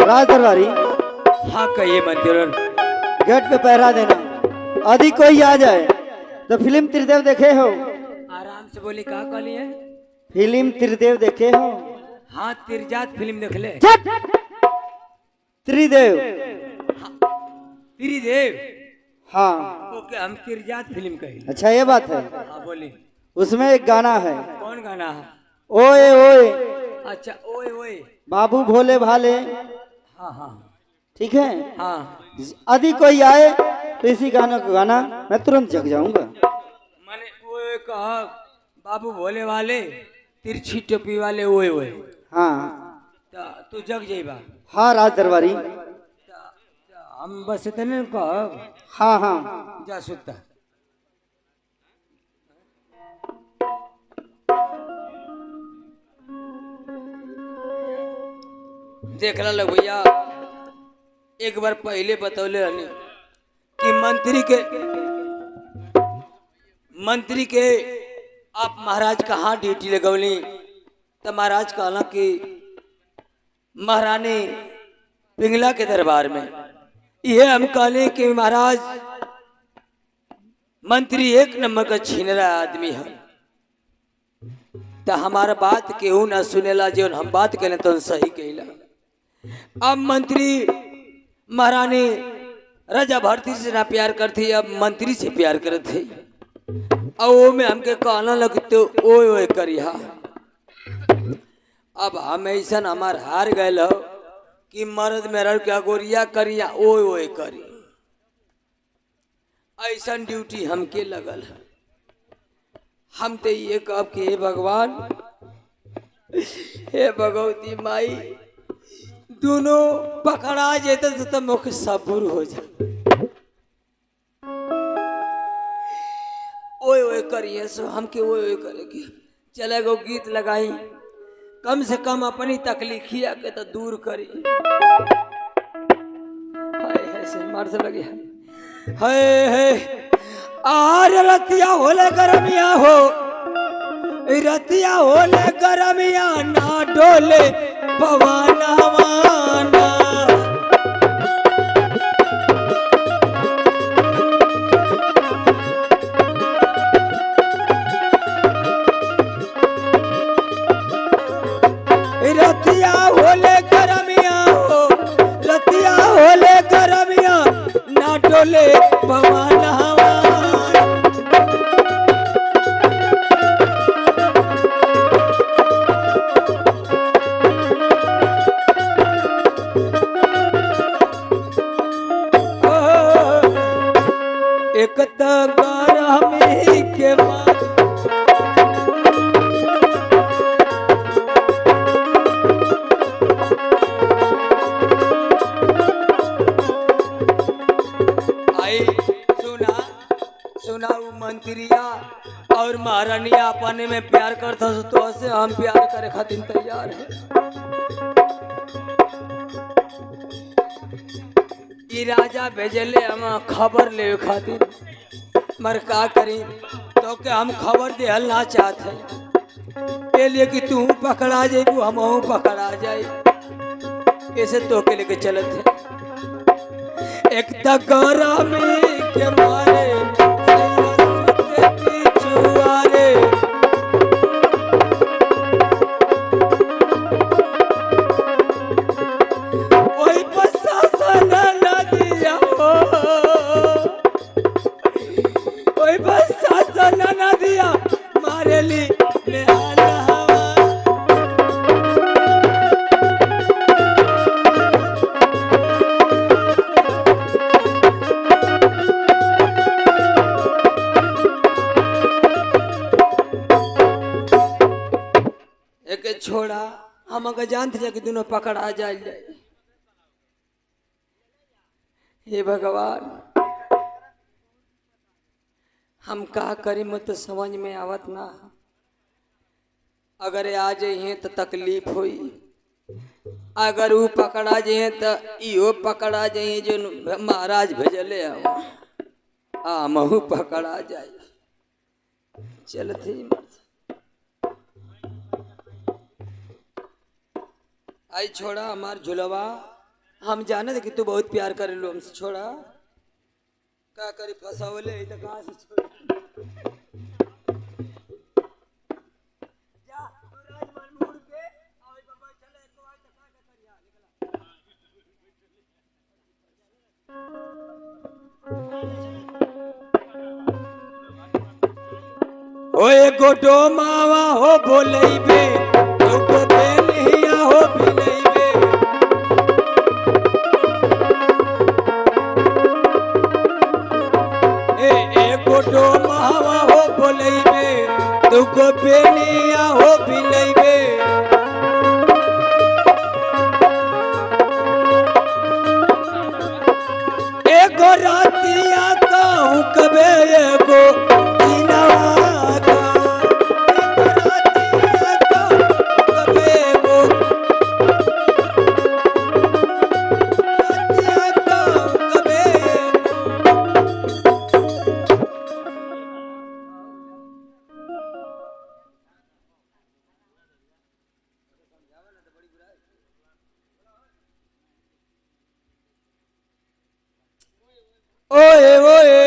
राज दरबारी, हाँ कहिए मंत्रीवर। गेट पे पहरा देना। यदि कोई आ जाए तो फिल्म त्रिदेव देखे हो? आराम से बोली, कहा कली है? फिल्म त्रिदेव देखे हो? हाँ तिरजात फिल्म देख ले। त्रिदेव? त्रिदेव? हाँ। ओके, हम तिरजात फिल्म कही। अच्छा ये बात है। हाँ बोली। उसमें एक गाना है, कौन गाना है? ओए ओए अच्छा ओए ओए। बाबू भोले भाले। हाँ हाँ ठीक है। हाँ। यदि कोई आए तो इसी गाना को गाना, मैं तुरंत जग जाऊंगा। मैंने ओए कहा, बाबू भोले वाले, तिरछी टोपी वाले ओए ओए। हाँ तू जग जाइबा। हाँ राज दरबारी। हम बस इतने कह। हाँ हाँ जा सुता। देखला लग भैया, एक बार पहले बतौले रहनी कि मंत्री के आप महाराज कहाँ ड्यूटी लगौली, तो महाराज कहला कि महारानी पिंगला के दरबार में। ये हम कहले कि महाराज मंत्री एक नंबर का छीनरा आदमी है, तो हमारा बात केहू ना सुनेला, जो हम बात करें तो सही कहला। अब मंत्री महारानी राजा भारती से ना प्यार करती, अब मंत्री से प्यार करते। अब वो में हमके कहना लगते ओए ओए करिया। अब हम ऐसा हमार हार गए हो कि मर्द मेरा क्या गोरिया करिया ओए ओए करी। ऐसा ड्यूटी हमके लगल है। हम तो ये कब कि हे भगवान, हे भगवती माई, दोनों पकड़ा जेते तो मुख सबूर हो जाए। ओए ओए करिए सो हमके ओए ओए करेगी। चले गो गीत लगाई, कम से कम अपनी तकलीफिया के तो दूर करी। हाय हाय से मार से लगे। हाय हाय आर रतिया होले गरमिया हो, रतिया होले गरमिया ना डोले पवनवाना। के मार। आई सुना सुना वो मंत्रिया और महारानिया अपने में प्यार करता तो से हम प्यार करे खातिर तैयार है। ई राजा भेजले हम खबर ले खातिर मर का करी तो के हम खबर देहल ना चाहते के लिए कि तू पकड़ा जाइबू हम पकड़ा जाए कैसे तो के लेके चलत है। एक तकरा में के मारे सैया के पिछुआरे ओई प्रशासन न दिया हो ओई प्रशासन न दिया मारे ली निहाल हवा। एक छोड़ा हम अगर जानते थे कि दोनों पकड़ा जाए। हे भगवान हम का करी मत समझ में आवत ना। अगर आ जाइए तो तकलीफ हुई अगर वो पकड़ा जाइए तो इहो पकड़ा जाइए जो महाराज भेजले हमहू पकड़ा जाए। चलते आई छोड़ा हमार झुलवा हम जाने थे कि तू बहुत प्यार करे लो हमसे। छोड़ा का करी फसावले तो कहाँ से छोड़ जा तू राजमहल में उड़ के और बाबा चले तो आज तक का करिया निकला। ओए गोटो मावा हो बोलैबे तो को बेलिया हो बिलैबे। ए गोटो मावा हो बोलैबे तो को बेलिया हो बिलैबे। एगो रातिया कहूँ कबे एगो दिनवा का ओए ओए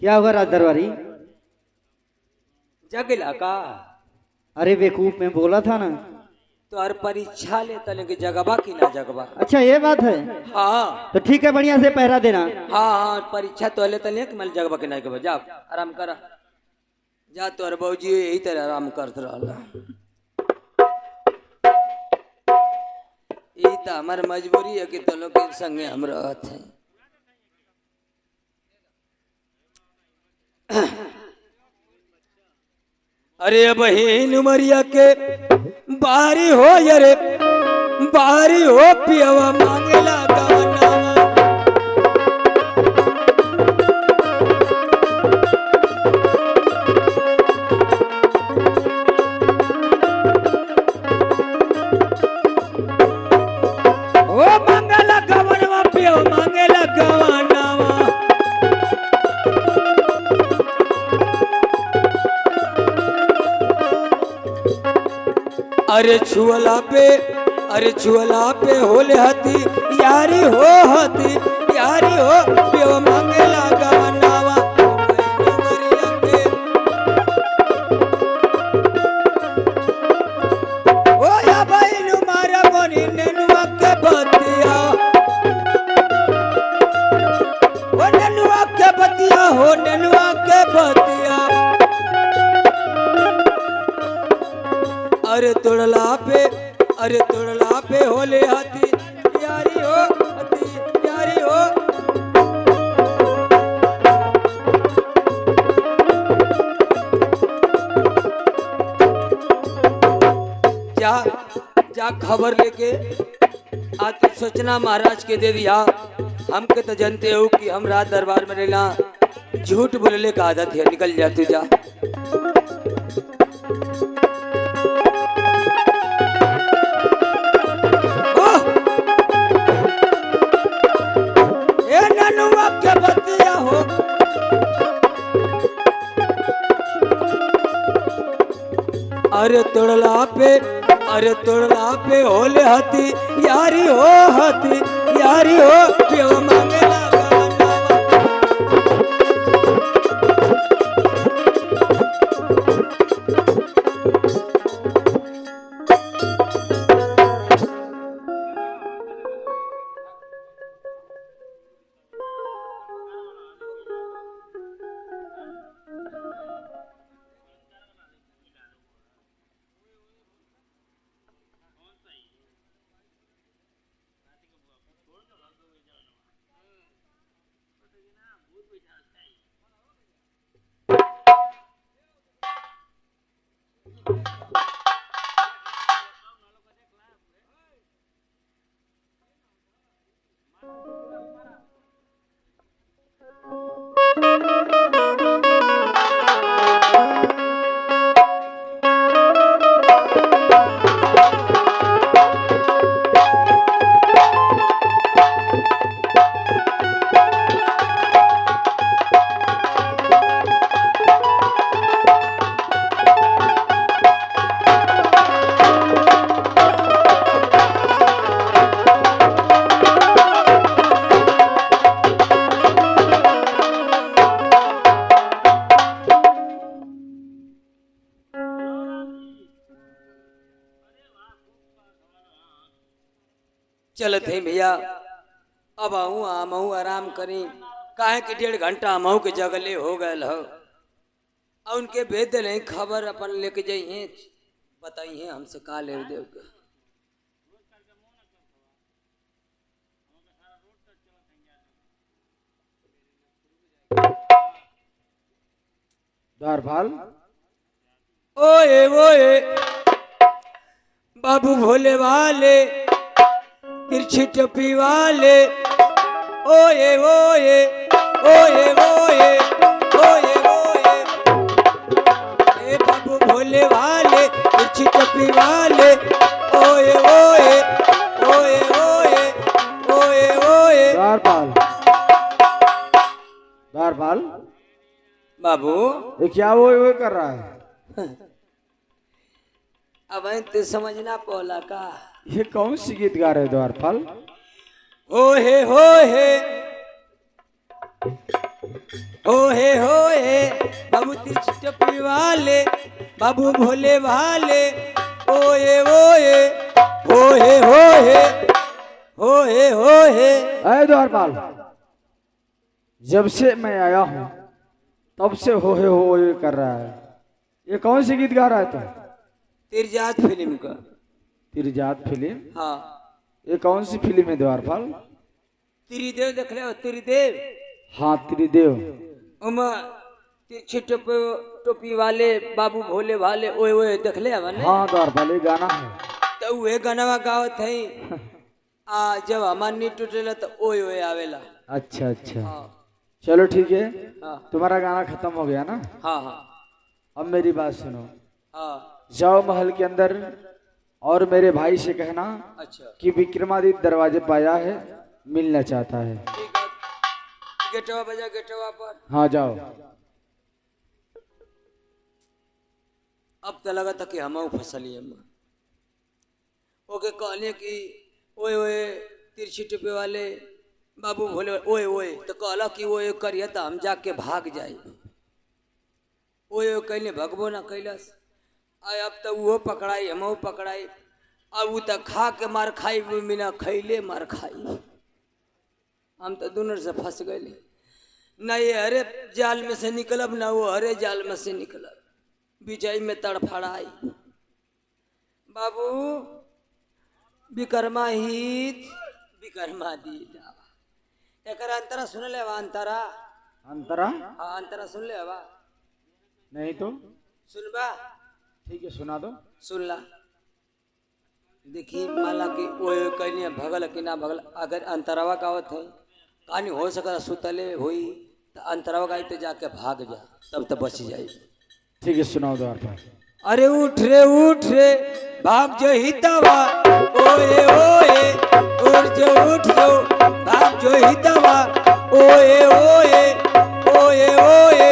क्या हुआ राज दरबारी? जगला का अरे बेवकूफ मैं बोला था ना। तो हर परीक्षा ले तले के जगबा की ना जगबा। अच्छा ये बात है हाँ तो ठीक है बढ़िया से पहरा देना। हाँ हाँ परीक्षा तो ले तले कि मैं जगबा के ना जगबा। जा आराम करा जा तोर बौजी यही तरह आराम करत रहला। ई तो हमार मजबूरी है कि तो लोग के संगे हम रहत हैं। अरे बहन उमरिया के बारी हो यरे बारी हो पियवा मांगेला गाना। ओ मांगेला गवनवा पियो मांगेला गवनवा। अरे छुअला पे होले हती यारी हो हती यारी हो पियो मांगेला गवनवा। ओ या भाई नु मारा मोनी नेनुआ के बतिया ओ नेनुआ के बतिया हो नेनुआ के बतिया। अरे तोड़ला पे होले हाथी यारी हो हाथी यारी हो। खबर लेके आज तो सोचना महाराज के दे दिया। हमके तो जानते हो कि हम रात दरबार में रहना झूठ बोलने का आदत है। निकल जा तू जा। ओह! ए ननुआ के बतिया हो। अरे तोड़ला पे होले हती यारी हो हती यारी हो प्यो मांगेला गाना। चलत है भैया, अब आऊँ आमहू आराम करी। काहे कि 1.5 घंटा हमहू के जगले हो गए हो। और उनके भेज दिले खबर अपन लेके जाइए, बताइए हमसे का ले देव के। द्वारपाल, ओए ओए बाबू भोले वाले तिरछी टोपी वाले, ओए ओए ओए ओए ओए ओए, ए बाबू भोले वाले तिरछी टोपी वाले, ओए ओए ओए ओए ओए ओए। द्वारपाल, द्वारपाल बाबू ये क्या वो कर रहा है? अब तो समझना पौला का। ये कौन सी गीत गा रहे द्वारपाल? हो हे बाबू तिरछी टोपी वाले बाबू भोले वाले, ओए ओए होए होए होए। अरे द्वारपाल, जब से मैं आया हूँ तब से हो ये कर रहा है। ये कौन सी गीत गा रहा है तू? तिरजात फिल्म का। तिरजात फिल्म? हाँ। ये कौन सी फिल्म है द्वारपाल? त्रिदेव देख ले, त्रिदेव। हाँ त्रिदेव। उमा तिरछी टोपी वाले बाबू भोले वाले, ओए ओए देख ले हवन। हाँ द्वारपाल ये गाना है। तो वे गाना गावत है। जब हमार नी टूटेला तो ओए ओए आवेला। अच्छा अच्छा। हाँ चलो ठीक है, हाँ तुम्हारा गाना खत्म हो गया ना? हाँ हाँ अब मेरी बात सुनो। हाँ। जाओ महल के अंदर और मेरे भाई से कहना अच्छा कि विक्रमादित्य दरवाजे पाया है, मिलना चाहता है। ठीक है, गेटवा बजा, गेटवा पर। हाँ जाओ। अब तो लगा था कि हम फसलिए ओके कहने की ओए ओए तिरछी टोपी वाले बाबू भोले ओए ओए, तो कहला कि ओए करिए तो हम जाके भाग जाए। ओए ओए कहले भगबो ना कैलस। आय अब तो वो पकड़ाई हम पकड़ाई। अब वो तो खा के मार खाई, बिना खैले मार खाई। हम तो दोनों से फंस गए। न ये हरे जाल में से निकलब ना वो हरे जाल में से निकलब। विजय में तड़फड़ाई। बाबू विक्रमाहित विक्रमादित्य एक अंतरा सुन ले। अंतरा अंतरा? हाँ अंतरा सुन ले। हवा नहीं तो सुनबा? ठीक है सुना दो। सुन ला। देखिए माला कि वो कहनी भगल कि ना भगल, अगर अंतरवा का आवत है कहानी हो सका सुतले हुई तो अंतरवा का तो जाके भाग जा, तब तो बच जाए। ठीक है, सुनाओ द्वारपाल। अरे उठ रे भाग जो हितवा, ओए ओए उठ जो भाग जो हितवा, ओए ओए ओए ओए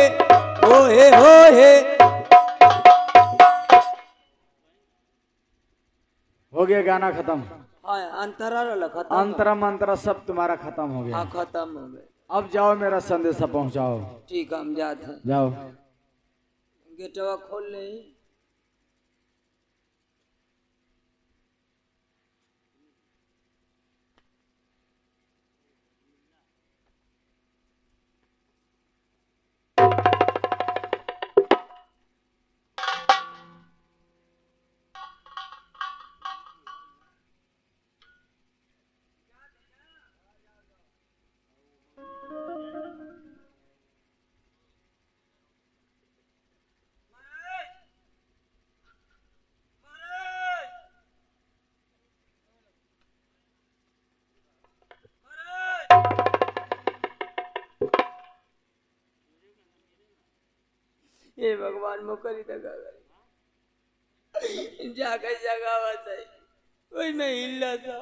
ओए ओए। हो गया गाना खत्म। हाँ अंतरा खत्म। अंतरा मंत्रा सब तुम्हारा खत्म हो गया। हाँ खत्म हो गए। अब जाओ, मेरा संदेशा पहुंचाओ। ठीक है हम जाते हैं। जाओ। गेटवा खोल ले। हे भगवान मोकरी दगा जाकर जगावत है वही में हिल्ला था,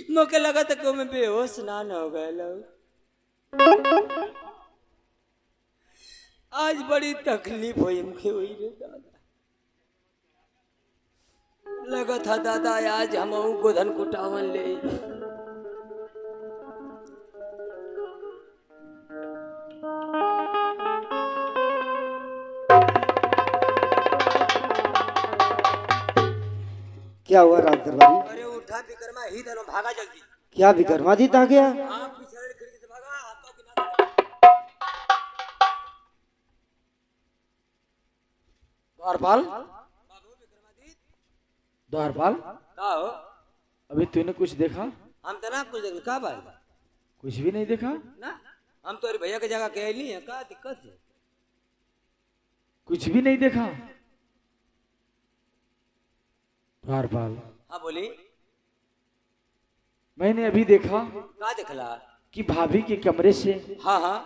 मोके लगा था कि मैं बेहोश ना हो गए लोग। आज बड़ी तकलीफ हुई मुझे, हुई रे दादा। लगा था दादा आज हम गोधन कुटावन ले। क्या हुआ राज दरबारी? अरे उठा विक्रमा ही दोनों भागा जल्दी। क्या विक्रमादित्य आ गया? हाँ पीछे वाली खिड़की से भागा, हाथों की नाक। द्वारपाल, द्वारपाल, का हो? अभी तूने कुछ देखा? हम तो ना कुछ देख का भाई कुछ भी नहीं देखा? ना, हम तो भैया के जगह कह नहीं है, का दिक्कत है? कुछ भी नहीं देखा? द्वारपाल, हाँ बोली। मैंने अभी देखा का देखला? कि भाभी के कमरे से हाँ हाँ।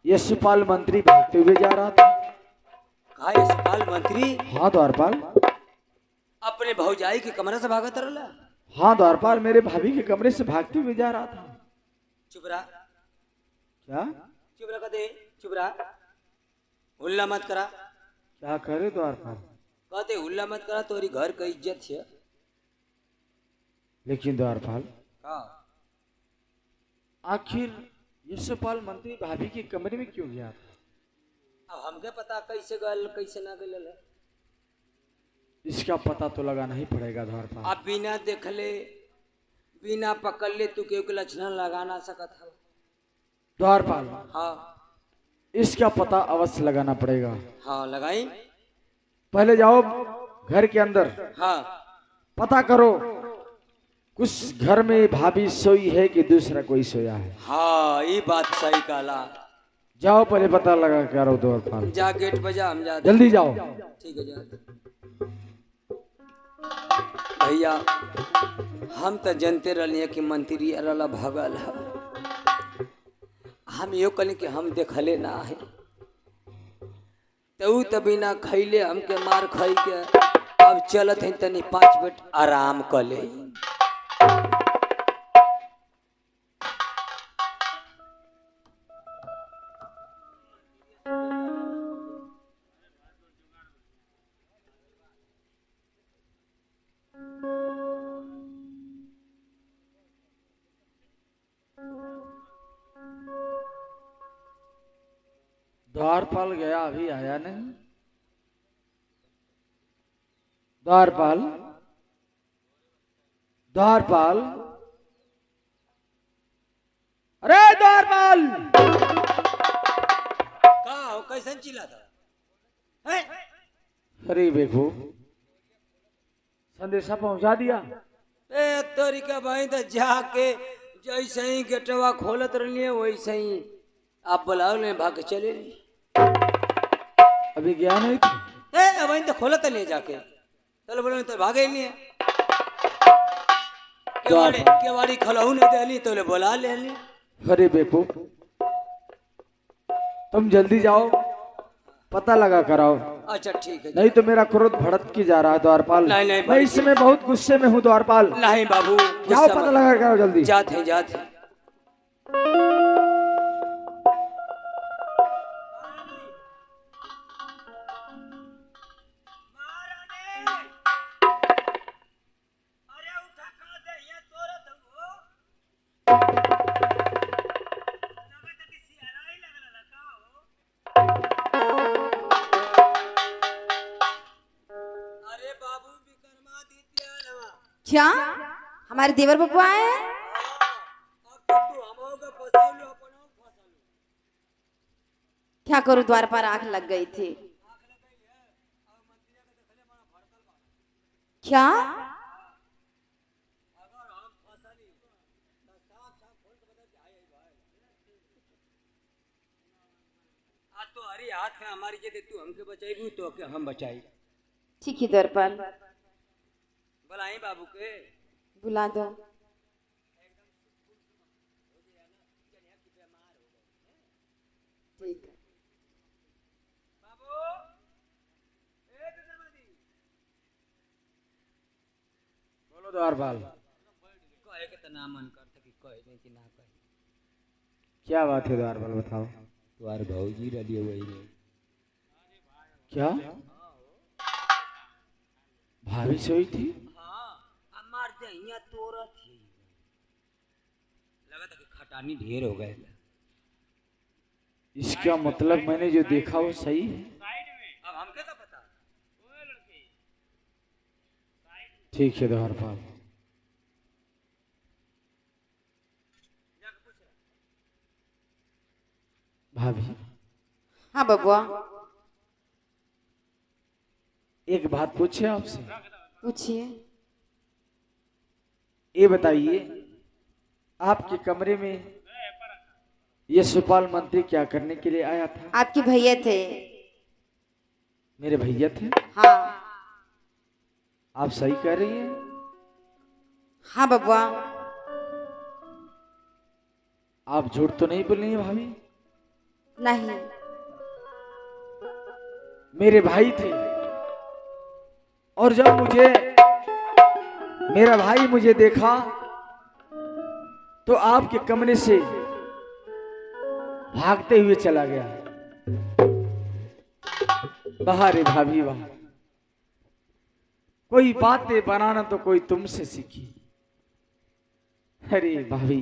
यशपाल मंत्री भागते हुए जा रहा था। कहा यशपाल मंत्री हाँ द्वारपाल। अपने भौजाई के कमरे से भागत रहला? हाँ द्वारपाल, मेरे भाभी के कमरे से भागते हुए जा रहा था। चुप रहा। क्या? चुप रहा कहते, चुप रहा, हुल्ला मत करा। क्या करे द्वारपाल? कहते हुल्ला मत करा, तोरी घर का इज्जत है। लेकिन द्वारपाल, हाँ आखिर यशपाल मंत्री भाभी के कमरे में क्यों गया था? अब हमके पता कैसे गल कैसे ना गल। इसका पता तो लगाना ही पड़ेगा द्वारपाल। अब बिना देखले बिना पकड़ ले तू के लक्षण लगा ना सकत है द्वारपाल, हाँ इसका पता अवश्य लगाना पड़ेगा। हाँ लगाई। पहले जाओ घर के अंदर, हाँ पता करो कुछ घर में भाभी सोई है कि दूसरा कोई सोया है। हाँ ये बात सही कहला। जाओ पहले पता लगा करो द्वारपाल। जा गेट बजा, हम जा। जल्दी जाओ। ठीक है जा। भैया हम तो जानते रही कि मंत्री अरला भगल है, हम यो कहली कि हम देखले ना है, तो तो बिना खैले हमके मार खाई के अब चलत है तनी 5 मिनट आराम कर ले। द्वारपाल गया, अभी आया नहीं। द्वारपाल, द्वारपाल, अरे द्वारपाल! का हो कैसन चिल्ला था है? अरे देखो, संदेशा पहुंचा दिया। ए तोरी का भाई तो जाके जैसे ही गेटवा खोलत रही वैसे ही आप बुलाओ ले भाग चले। अभी गया नहीं था। ए अब तो खोलत नहीं जाके, चलो बोलो तो भागे ही नहीं है। केवाड़ी खलहू नहीं देली तो ले बोला लेली। अरे बेवकूफ, तुम जल्दी जाओ, पता लगा कराओ, अच्छा ठीक है। नहीं तो मेरा क्रोध भड़क की जा रहा है द्वारपाल। नहीं, नहीं, मैं इस समय बहुत गुस्से में हूँ द्वारपाल। नहीं बाबू जाओ पता लगा कराओ जल्दी। जाते जाते। क्या हमारे देवर बबुआ आए हैं? क्या करूं, द्वार पर आंख लग गई थी। क्या तो अरे हाथ में हमारी जगह तू हमके बचाई तो के हम बचाई। ठीक है द्वारपाल, बुलाई बाबू के। बुला दो। ठीक है। बोलो द्वारपाल, कहे के तो ना मन करता कि कहे नहीं कि ना कहे। क्या बात है द्वारपाल, बताओ। तुम्हारे भौजी रही वही नहीं। क्या भाभी सोई थी? हमार दहिया तोरा थी, लगा था कि खटानी ढेर हो गए। इसका मतलब मैंने जो देखा वो सही है? अब हमके तो पता। ठीक है द्वारपाल। भाभी, हाँ बबुआ, एक बात पूछे आपसे? पूछिए। ये बताइए, आपके कमरे में ये सुपाल मंत्री क्या करने के लिए आया था? आपके भैया थे। मेरे भैया थे? हाँ आप सही कह रही हैं? हाँ बबुआ, आप झूठ तो नहीं बोल रही हैं भाभी? नहीं। मेरे भाई थे, और जब मेरा भाई मुझे देखा तो आपके कमरे से भागते हुए चला गया। वाह रे भाभी वाह, कोई बातें बनाना तो कोई तुमसे सीखी। अरे भाभी,